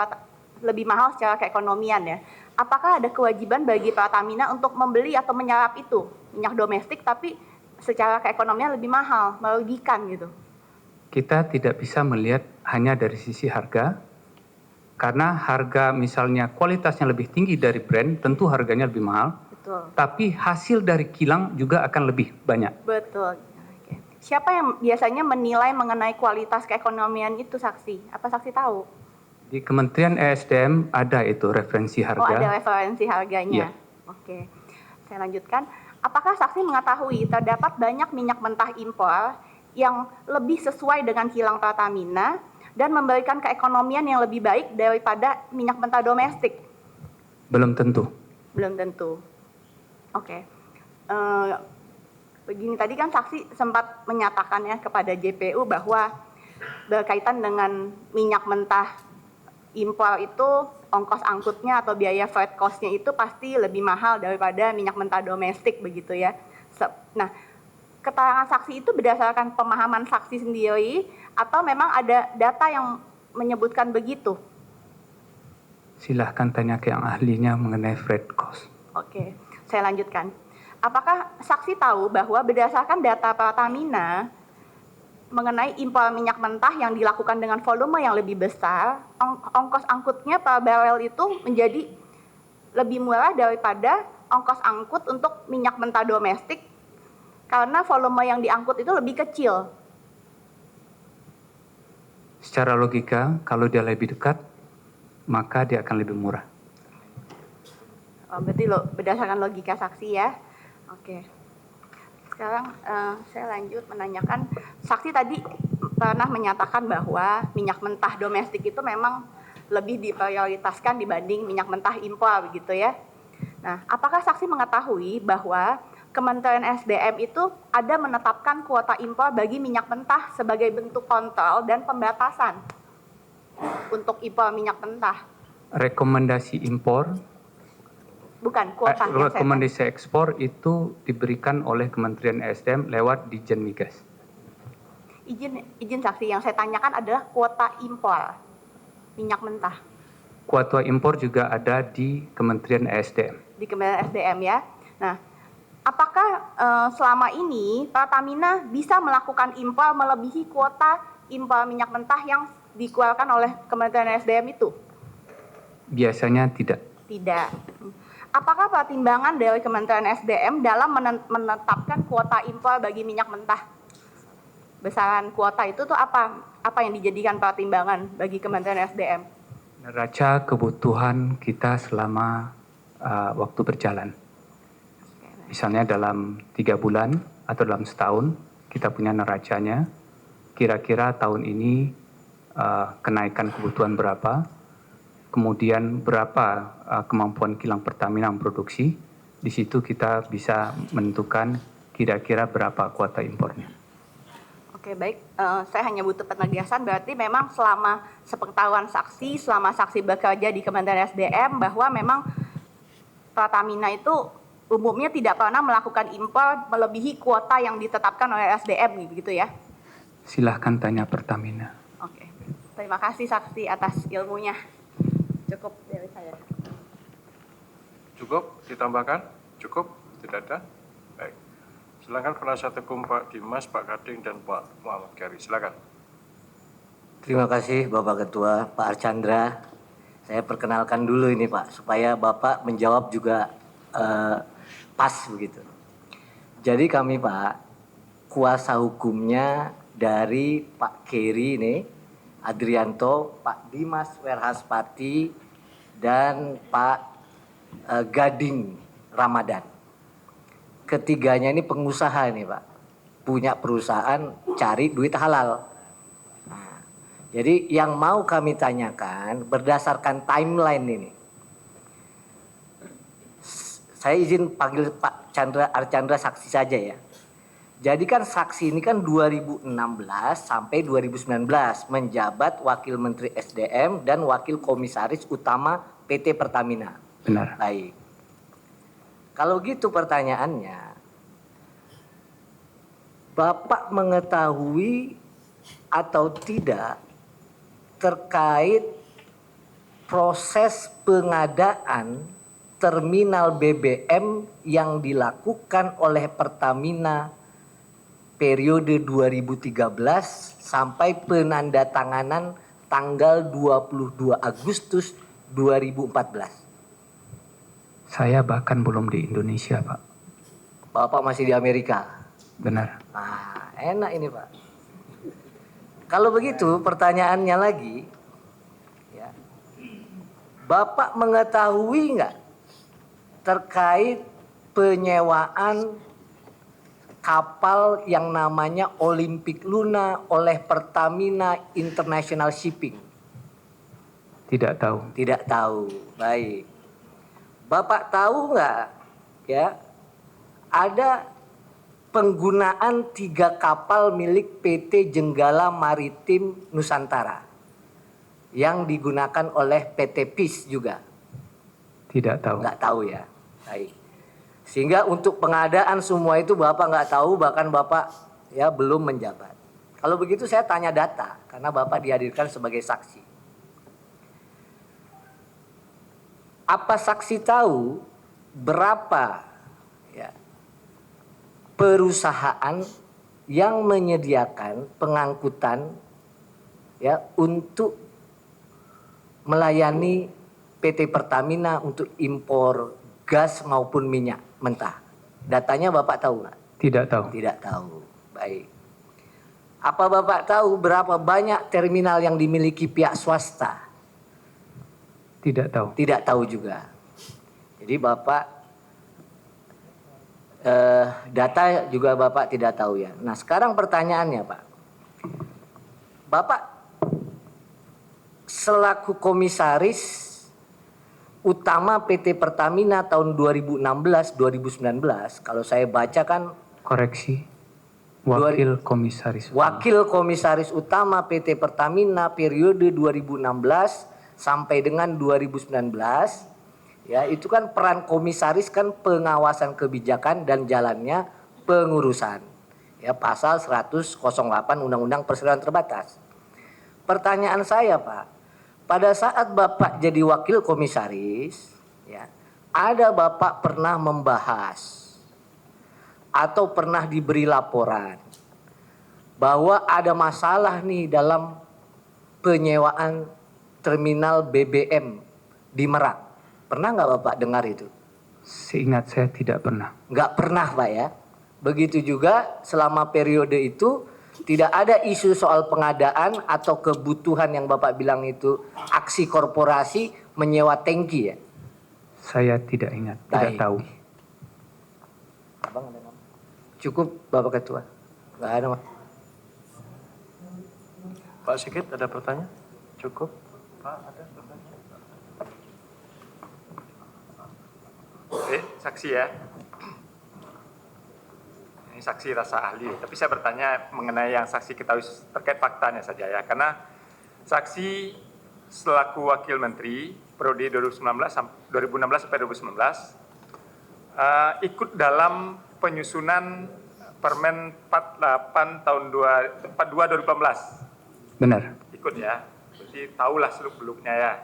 lebih mahal secara keekonomian ya? Apakah ada kewajiban bagi Pertamina untuk membeli atau menyerap itu minyak domestik tapi secara keekonomian lebih mahal, merugikan gitu? Kita tidak bisa melihat hanya dari sisi harga, karena harga misalnya kualitasnya lebih tinggi dari Brent, tentu harganya lebih mahal. Betul. Tapi hasil dari kilang juga akan lebih banyak. Betul. Oke. Siapa yang biasanya menilai mengenai kualitas keekonomian itu saksi? Apa saksi tahu? Di Kementerian ESDM ada itu referensi harga. Oh, ada referensi harganya. Ya. Oke. Saya lanjutkan. Apakah saksi mengetahui terdapat banyak minyak mentah impor yang lebih sesuai dengan kilang Pertamina dan memberikan keekonomian yang lebih baik daripada minyak mentah domestik? Belum tentu. Belum tentu. Oke. Begini, tadi kan saksi sempat menyatakan ya kepada JPU bahwa berkaitan dengan minyak mentah impor itu ongkos angkutnya atau biaya freight cost-nya itu pasti lebih mahal daripada minyak mentah domestik begitu ya. Nah, keterangan saksi itu berdasarkan pemahaman saksi sendiri atau memang ada data yang menyebutkan begitu? Silahkan tanya ke yang ahlinya mengenai freight cost. Oke, saya lanjutkan. Apakah saksi tahu bahwa berdasarkan data Pertamina mengenai impor minyak mentah yang dilakukan dengan volume yang lebih besar, ongkos angkutnya per barrel itu menjadi lebih murah daripada ongkos angkut untuk minyak mentah domestik karena volume yang diangkut itu lebih kecil? Secara logika, kalau dia lebih dekat, maka dia akan lebih murah. Oh, berarti berdasarkan logika saksi ya. Oke. Sekarang saya lanjut menanyakan, saksi tadi pernah menyatakan bahwa minyak mentah domestik itu memang lebih diprioritaskan dibanding minyak mentah impor begitu ya. Nah, apakah saksi mengetahui bahwa Kementerian SDM itu ada menetapkan kuota impor bagi minyak mentah sebagai bentuk kontrol dan pembatasan untuk impor minyak mentah. Rekomendasi impor, Bukan kuota. rekomendasi ekspor itu diberikan oleh Kementerian SDM lewat Ditjen Migas. Izin saksi, yang saya tanyakan adalah kuota impor minyak mentah Kuota impor juga ada di Kementerian SDM. di Kementerian SDM ya. Nah, apakah selama ini Pertamina bisa melakukan impor melebihi kuota impor minyak mentah yang dikeluarkan oleh Kementerian SDM itu? Biasanya tidak. Tidak. Apakah pertimbangan dari Kementerian SDM dalam menetapkan kuota impor bagi minyak mentah? Besaran kuota itu tuh apa? Apa yang dijadikan pertimbangan bagi Kementerian SDM? Neraca kebutuhan kita selama waktu berjalan. Misalnya dalam 3 bulan atau dalam setahun kita punya neracanya. Kira-kira tahun ini kenaikan kebutuhan berapa? Kemudian berapa kemampuan kilang Pertamina memproduksi? Di situ kita bisa menentukan kira-kira berapa kuota impornya. Oke, baik. Saya hanya butuh penegasan, berarti memang selama sepengetahuan saksi, selama saksi bekerja di Kementerian SDM, bahwa memang Pertamina itu umumnya tidak pernah melakukan impor melebihi kuota yang ditetapkan oleh SDM, gitu ya? Silahkan tanya Pertamina. Oke, terima kasih saksi atas ilmunya. Cukup dari saya. Cukup? Ditambahkan? Cukup? Tidak ada? Baik. Silakan penasihat hukum Pak Dimas, Pak Kading, dan Pak Muhammad Kari. Silakan. Terima kasih Bapak Ketua, Pak Archandra. Saya perkenalkan dulu ini Pak, supaya Bapak menjawab juga pas begitu. Jadi kami Pak, kuasa hukumnya dari Pak Keri ini, Adrianto, Pak Dimas Werhaspati, dan Pak Gading Ramadan. Ketiganya ini pengusaha ini Pak, punya perusahaan cari duit halal. Nah, jadi yang mau kami tanyakan berdasarkan timeline ini. Saya izin panggil Pak Archandra saksi saja ya. Jadi kan saksi ini kan 2016 sampai 2019 menjabat Wakil Menteri SDM dan Wakil Komisaris Utama PT Pertamina. Benar. Baik. Kalau gitu pertanyaannya, Bapak mengetahui atau tidak terkait proses pengadaan terminal BBM yang dilakukan oleh Pertamina periode 2013 sampai penandatanganan tanggal 22 Agustus 2014. Saya bahkan belum di Indonesia, Pak. Bapak masih di Amerika? Benar. Nah, enak ini Pak. Kalau begitu pertanyaannya lagi, ya, Bapak mengetahui nggak terkait penyewaan kapal yang namanya Olympic Luna oleh Pertamina International Shipping? Tidak tahu. Tidak tahu. Baik. Bapak tahu nggak ya ada penggunaan 3 kapal milik PT Jenggala Maritim Nusantara yang digunakan oleh PT PIS juga? Tidak tahu. Nggak tahu ya. Baik. Sehingga untuk pengadaan semua itu Bapak nggak tahu, bahkan Bapak ya belum menjabat. Kalau begitu saya tanya data karena Bapak dihadirkan sebagai saksi. Apa saksi tahu berapa ya, perusahaan yang menyediakan pengangkutan ya untuk melayani PT Pertamina untuk impor gas maupun minyak mentah? Datanya Bapak tahu nggak? Tidak tahu. Tidak tahu. Baik. Apa Bapak tahu berapa banyak terminal yang dimiliki pihak swasta? Tidak tahu. Tidak tahu juga. Jadi Bapak data juga Bapak tidak tahu ya. Nah sekarang pertanyaannya Pak. Bapak selaku komisaris utama PT Pertamina tahun 2016-2019, kalau saya baca kan Koreksi, Wakil Komisaris. Wakil Komisaris Utama PT Pertamina periode 2016 sampai dengan 2019, ya itu kan peran komisaris kan pengawasan kebijakan dan jalannya pengurusan. Ya pasal 108 Undang-Undang Perseroan Terbatas. Pertanyaan saya, Pak, pada saat Bapak jadi wakil komisaris, ya, ada Bapak pernah membahas atau pernah diberi laporan bahwa ada masalah nih dalam penyewaan terminal BBM di Merak. Pernah nggak Bapak dengar itu? Seingat saya tidak pernah. Nggak pernah, Pak ya. Begitu juga selama periode itu tidak ada isu soal pengadaan atau kebutuhan yang Bapak bilang itu aksi korporasi menyewa tangki ya? Saya tidak ingat, tidak tahu. Abang ada nama? Cukup Bapak Ketua. Nggak ada, Pak. Pak Sigit ada pertanyaan? Cukup? Pak ada pertanyaan? Saksi ya. Ini saksi rasa ahli, tapi saya bertanya mengenai yang saksi ketahui terkait faktanya saja ya, karena saksi selaku wakil menteri periode 2016 sampai 2019 ikut dalam penyusunan Permen 48 tahun 42 2018. Benar. Ikut ya, jadi tahulah seluk-beluknya ya.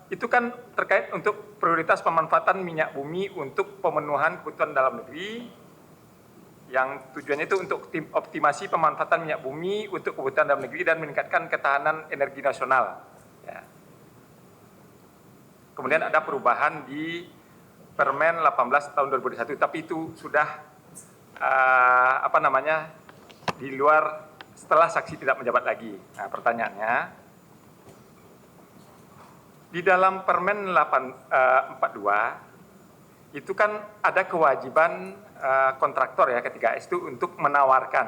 Itu kan terkait untuk prioritas pemanfaatan minyak bumi untuk pemenuhan kebutuhan dalam negeri, yang tujuannya itu untuk optimasi pemanfaatan minyak bumi untuk kebutuhan dalam negeri dan meningkatkan ketahanan energi nasional. Ya. Kemudian ada perubahan di Permen 18 tahun 2021, tapi itu sudah di luar setelah saksi tidak menjabat lagi. Nah, pertanyaannya, di dalam Permen 42 itu kan ada kewajiban kontraktor ya K3S itu untuk menawarkan.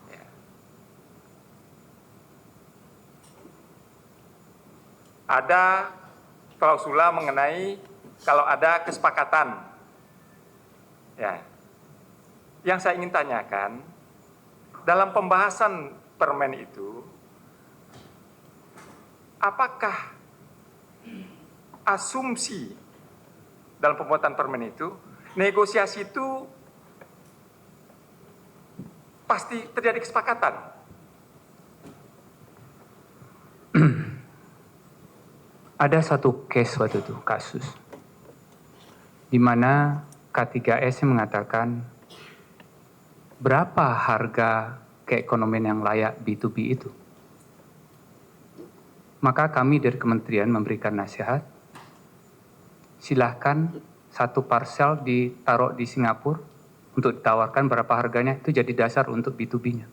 Ya. Ada klausula mengenai kalau ada kesepakatan. Ya. Yang saya ingin tanyakan, dalam pembahasan Permen itu, apakah asumsi dalam pembuatan Permen itu, negosiasi itu pasti terjadi kesepakatan? Ada satu case waktu itu, kasus, di mana K3S mengatakan berapa harga keekonomian yang layak B2B itu. Maka kami dari kementerian memberikan nasihat, silahkan satu parsel ditaruh di Singapura untuk ditawarkan berapa harganya, itu jadi dasar untuk B2B-nya.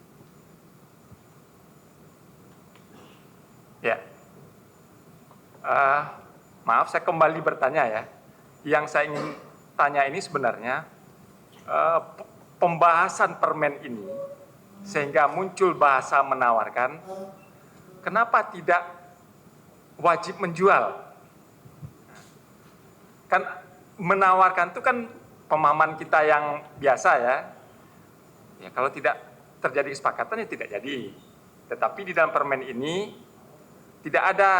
Ya, maaf saya kembali bertanya ya. Yang saya ingin tanya ini sebenarnya pembahasan Permen ini sehingga muncul bahasa menawarkan, kenapa tidak wajib menjual? Kan menawarkan itu kan pemahaman kita yang biasa ya. Ya kalau tidak terjadi kesepakatan ya tidak jadi. Tetapi di dalam Permen ini tidak ada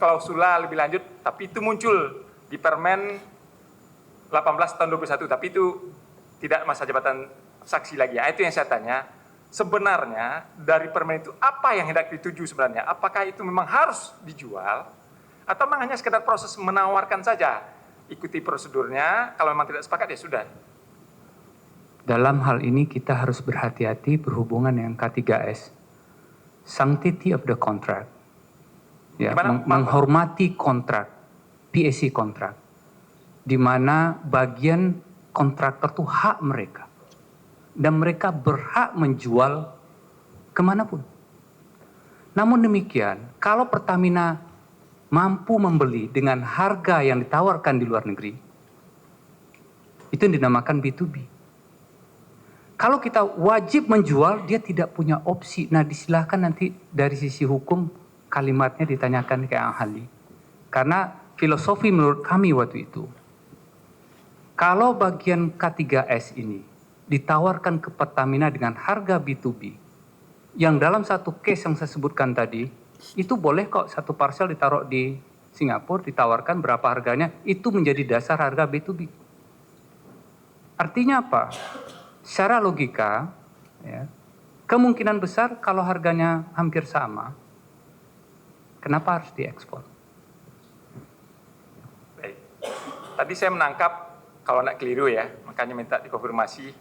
klausula lebih lanjut, tapi itu muncul di Permen 18 tahun 2021, tapi itu tidak masa jabatan saksi lagi. Nah, itu yang saya tanya. Sebenarnya dari Permen itu apa yang hendak dituju sebenarnya? Apakah itu memang harus dijual atau memang hanya sekedar proses menawarkan saja? Ikuti prosedurnya, kalau memang tidak sepakat ya sudah. Dalam hal ini kita harus berhati-hati berhubungan dengan K3S. Sanctity of the contract. Ya, menghormati kontrak, PSC kontrak. Di mana bagian kontraktor itu hak mereka. Dan mereka berhak menjual kemanapun. Namun demikian, kalau Pertamina mampu membeli dengan harga yang ditawarkan di luar negeri, itu yang dinamakan B2B. Kalau kita wajib menjual, dia tidak punya opsi. Nah, disilahkan nanti dari sisi hukum kalimatnya ditanyakan ke ahli. Karena filosofi menurut kami waktu itu, kalau bagian K3S ini ditawarkan ke Pertamina dengan harga B2B, yang dalam satu case yang saya sebutkan tadi, itu boleh kok satu parsel ditaruh di Singapura, ditawarkan berapa harganya, itu menjadi dasar harga B2B. Artinya apa? Secara logika, ya, kemungkinan besar kalau harganya hampir sama, kenapa harus diekspor? Baik. Tadi saya menangkap, kalau nak keliru ya, makanya minta dikonfirmasi.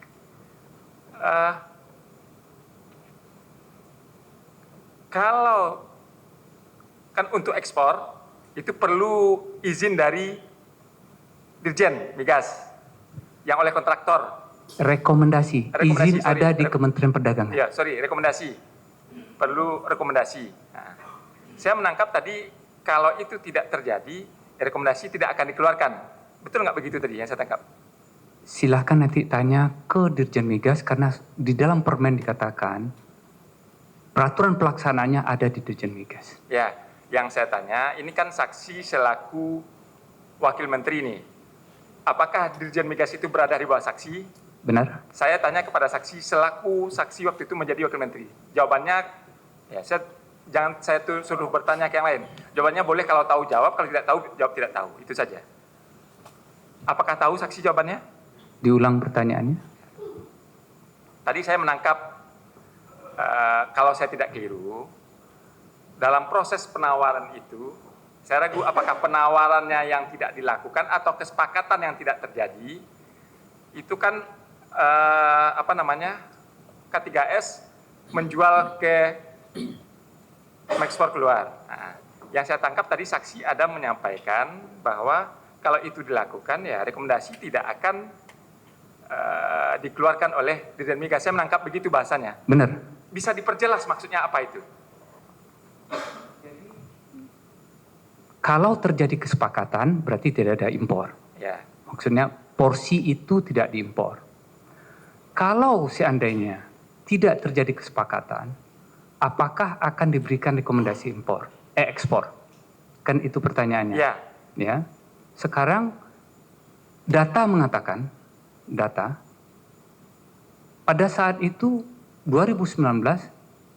Kalau kan untuk ekspor, itu perlu izin dari Dirjen Migas yang oleh kontraktor. Rekomendasi izin ada di Kementerian Perdagangan. Ya, rekomendasi. Perlu rekomendasi. Nah, saya menangkap tadi kalau itu tidak terjadi, rekomendasi tidak akan dikeluarkan. Betul nggak begitu tadi yang saya tangkap? Silahkan nanti tanya ke Dirjen Migas karena di dalam permen dikatakan peraturan pelaksanaannya ada di Dirjen Migas. Ya, yang saya tanya, ini kan saksi selaku wakil menteri nih. Apakah Dirjen Migas itu berada di bawah saksi? Benar? Saya tanya kepada saksi selaku saksi waktu itu menjadi wakil menteri. Jawabannya, ya jangan saya suruh bertanya ke yang lain. Jawabannya boleh kalau tahu jawab, kalau tidak tahu jawab tidak tahu. Itu saja. Apakah tahu saksi jawabannya? Diulang pertanyaannya. Tadi saya menangkap, kalau saya tidak keliru, dalam proses penawaran itu, saya ragu apakah penawarannya yang tidak dilakukan atau kesepakatan yang tidak terjadi, itu kan K3S menjual ke mengekspor keluar. Nah, yang saya tangkap tadi saksi ada menyampaikan bahwa kalau itu dilakukan ya rekomendasi tidak akan dikeluarkan oleh Dirjen Migas. Saya menangkap begitu bahasanya. Benar. Bisa diperjelas maksudnya apa itu? Kalau terjadi kesepakatan berarti tidak ada impor. Ya. Maksudnya porsi itu tidak diimpor. Kalau seandainya tidak terjadi kesepakatan, apakah akan diberikan rekomendasi ekspor? Kan itu pertanyaannya. Ya. Ya. Sekarang data mengatakan, pada saat itu 2019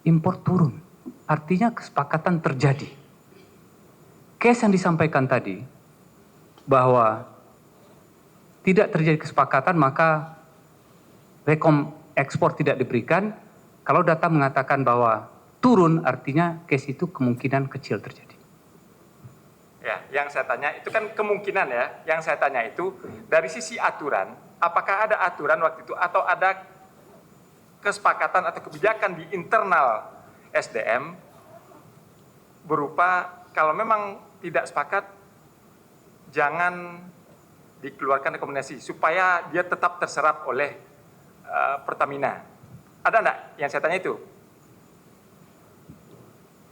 impor turun. Artinya kesepakatan terjadi. Case yang disampaikan tadi bahwa tidak terjadi kesepakatan maka ekspor tidak diberikan. Kalau data mengatakan bahwa turun artinya case itu kemungkinan kecil terjadi. Ya, yang saya tanya itu kan kemungkinan ya. Yang saya tanya itu dari sisi aturan, apakah ada aturan waktu itu atau ada kesepakatan atau kebijakan di internal SDM berupa kalau memang tidak sepakat jangan dikeluarkan rekomendasi supaya dia tetap terserap oleh Pertamina. Ada enggak yang saya tanya itu?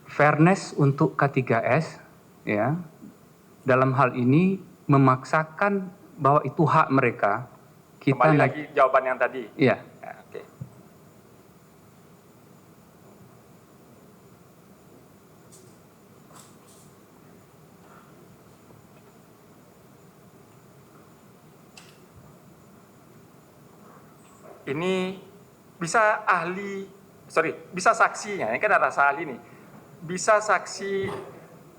Fairness untuk K3S ya. Dalam hal ini memaksakan bahwa itu hak mereka. Kembali lagi jawaban yang tadi. Iya. Ya, oke. Ini bisa bisa saksinya, ini kan ada ahli nih. Bisa saksi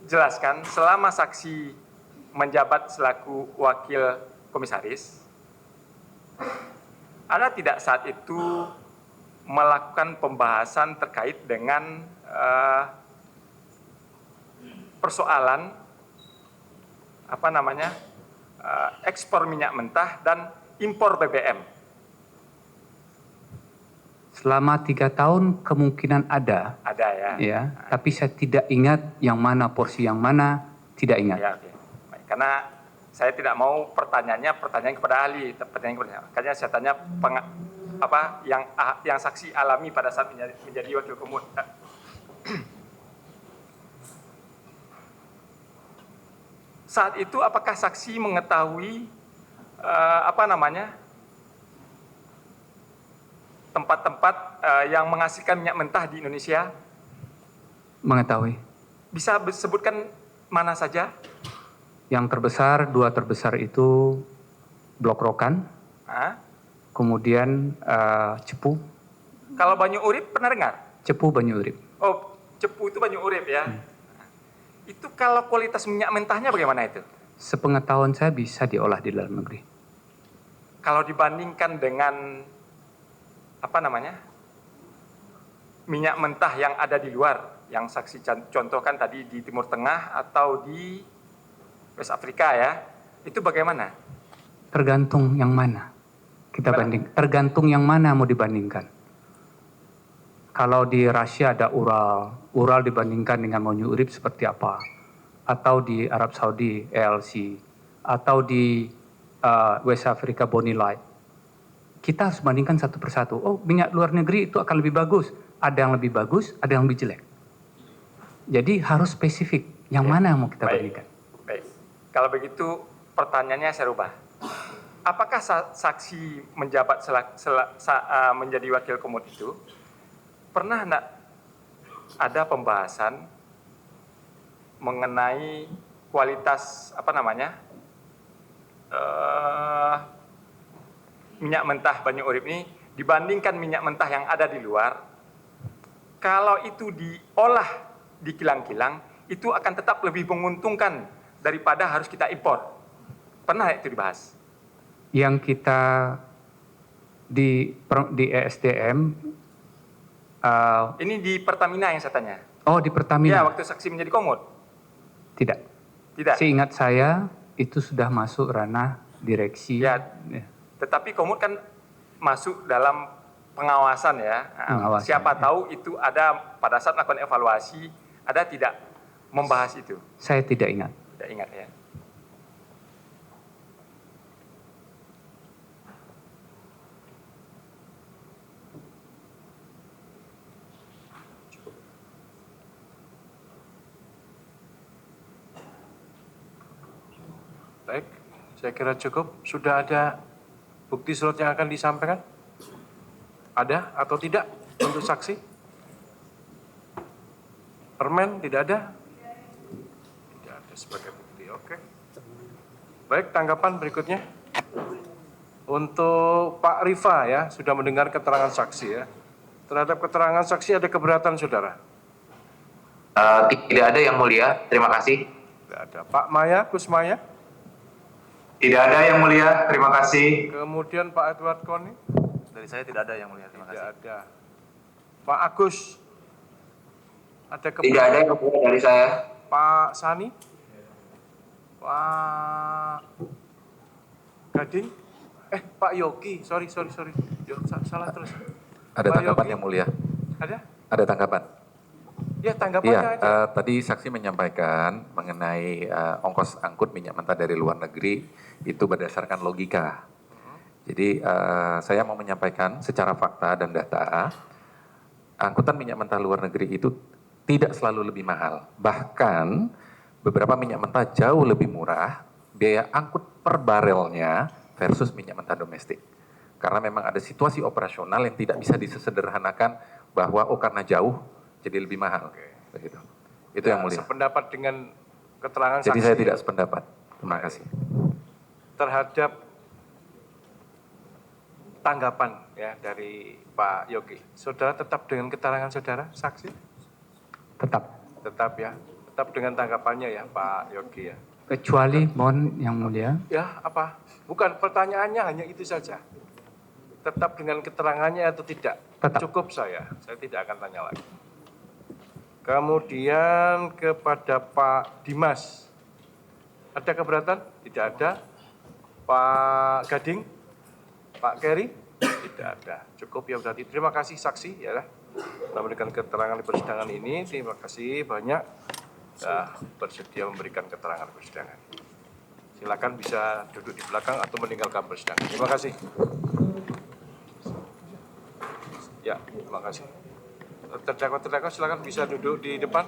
jelaskan selama saksi menjabat selaku wakil komisaris, ada tidak saat itu melakukan pembahasan terkait dengan persoalan ekspor minyak mentah dan impor BBM? Selama 3 tahun kemungkinan ada. Ada ya. Ya, tapi saya tidak ingat yang mana porsi yang mana, tidak ingat. Ya, oke. Baik, karena saya tidak mau pertanyaannya kepada ahli, makanya saya tanya yang saksi alami pada saat menjadi wakil komisaris. Saat itu apakah saksi mengetahui tempat-tempat yang menghasilkan minyak mentah di Indonesia? Mengetahui. Bisa sebutkan mana saja? Yang terbesar, 2 terbesar itu Blok Rokan, kemudian Cepu. Kalau Banyu Urip pernah dengar? Cepu Banyu Urip. Oh, Cepu itu Banyu Urip ya. Itu kalau kualitas minyak mentahnya bagaimana itu? Sepengetahuan saya bisa diolah di dalam negeri. Kalau dibandingkan dengan minyak mentah yang ada di luar, yang saksi contohkan tadi di Timur Tengah atau di West Afrika ya, itu bagaimana? Tergantung yang mana tergantung yang mana mau dibandingkan. Kalau di Rusia ada Ural dibandingkan dengan Banyu Urip seperti apa? Atau di Arab Saudi ELC, atau di West Africa Bonny Light. Kita harus bandingkan satu persatu. Oh, minyak luar negeri itu akan lebih bagus. Ada yang lebih bagus, ada yang lebih jelek. Jadi harus spesifik. Yang mana yang mau kita bandingkan? Baik. Kalau begitu pertanyaannya saya rubah. Apakah saksi menjabat menjadi wakil Komut itu pernah enggak ada pembahasan mengenai kualitas minyak mentah Banyu Urip ini dibandingkan minyak mentah yang ada di luar? Kalau itu diolah di kilang-kilang, itu akan tetap lebih menguntungkan daripada harus kita impor. Pernah itu dibahas? Yang kita di ESDM. Ini di Pertamina yang saya tanya. Oh, di Pertamina. Ya, waktu saksi menjadi Komut. Tidak. Tidak. Seingat saya itu sudah masuk ranah direksi. Ya. Tetapi Komut kan masuk dalam pengawasan ya. Pengawasan, siapa tahu itu ada pada saat melakukan evaluasi, ada tidak membahas itu? Saya tidak ingat. Tidak ingat ya. Baik, saya kira cukup. Sudah ada bukti surat yang akan disampaikan? Ada atau tidak untuk saksi? Permen tidak ada? Tidak ada sebagai bukti, oke. Baik, tanggapan berikutnya. Untuk Pak Rifa ya, sudah mendengar keterangan saksi ya. Terhadap keterangan saksi ada keberatan saudara? Tidak ada yang mulia, terima kasih. Tidak ada. Pak Maya, Gus Maya? Tidak ada yang mulia, terima kasih. Kemudian Pak Edward Koni? Dari saya tidak ada yang mulia, terima kasih. Tidak ada. Pak Agus? Ada Tidak ada yang mulia dari saya. Pak Sani? Pak Gading? Pak Yogi, sorry. Salah terus. Ada Pak tanggapan Yogi? yang mulia. Ada? Ada tanggapan. Ya, tanggapannya aja. Tadi saksi menyampaikan mengenai ongkos angkut minyak mentah dari luar negeri itu berdasarkan logika. Jadi saya mau menyampaikan secara fakta dan data, angkutan minyak mentah luar negeri itu tidak selalu lebih mahal. Bahkan beberapa minyak mentah jauh lebih murah, biaya angkut per barelnya versus minyak mentah domestik. Karena memang ada situasi operasional yang tidak bisa disederhanakan bahwa karena jauh jadi lebih mahal. Begitu. Itu yang mulia. Sependapat dengan keterangan saksi. Jadi saya tidak sependapat. Terima kasih. Terhadap tanggapan ya dari Pak Yogi. Saudara tetap dengan keterangan saudara saksi? Tetap. Tetap ya. Tetap dengan tanggapannya ya Pak Yogi ya. Kecuali mohon yang mulia. Ya, apa? Bukan, pertanyaannya hanya itu saja. Tetap dengan keterangannya atau tidak? Tetap. Cukup saya tidak akan tanya lagi. Kemudian kepada Pak Dimas. Ada keberatan? Tidak ada. Pak Gading? Pak Keri? Tidak ada. Cukup ya berarti. Terima kasih saksi ya. Memberikan keterangan di persidangan ini. Terima kasih banyak. Bersedia memberikan keterangan di persidangan. Silakan bisa duduk di belakang atau meninggalkan persidangan. Terima kasih. Ya, terima kasih. Terdakwa silakan bisa duduk di depan.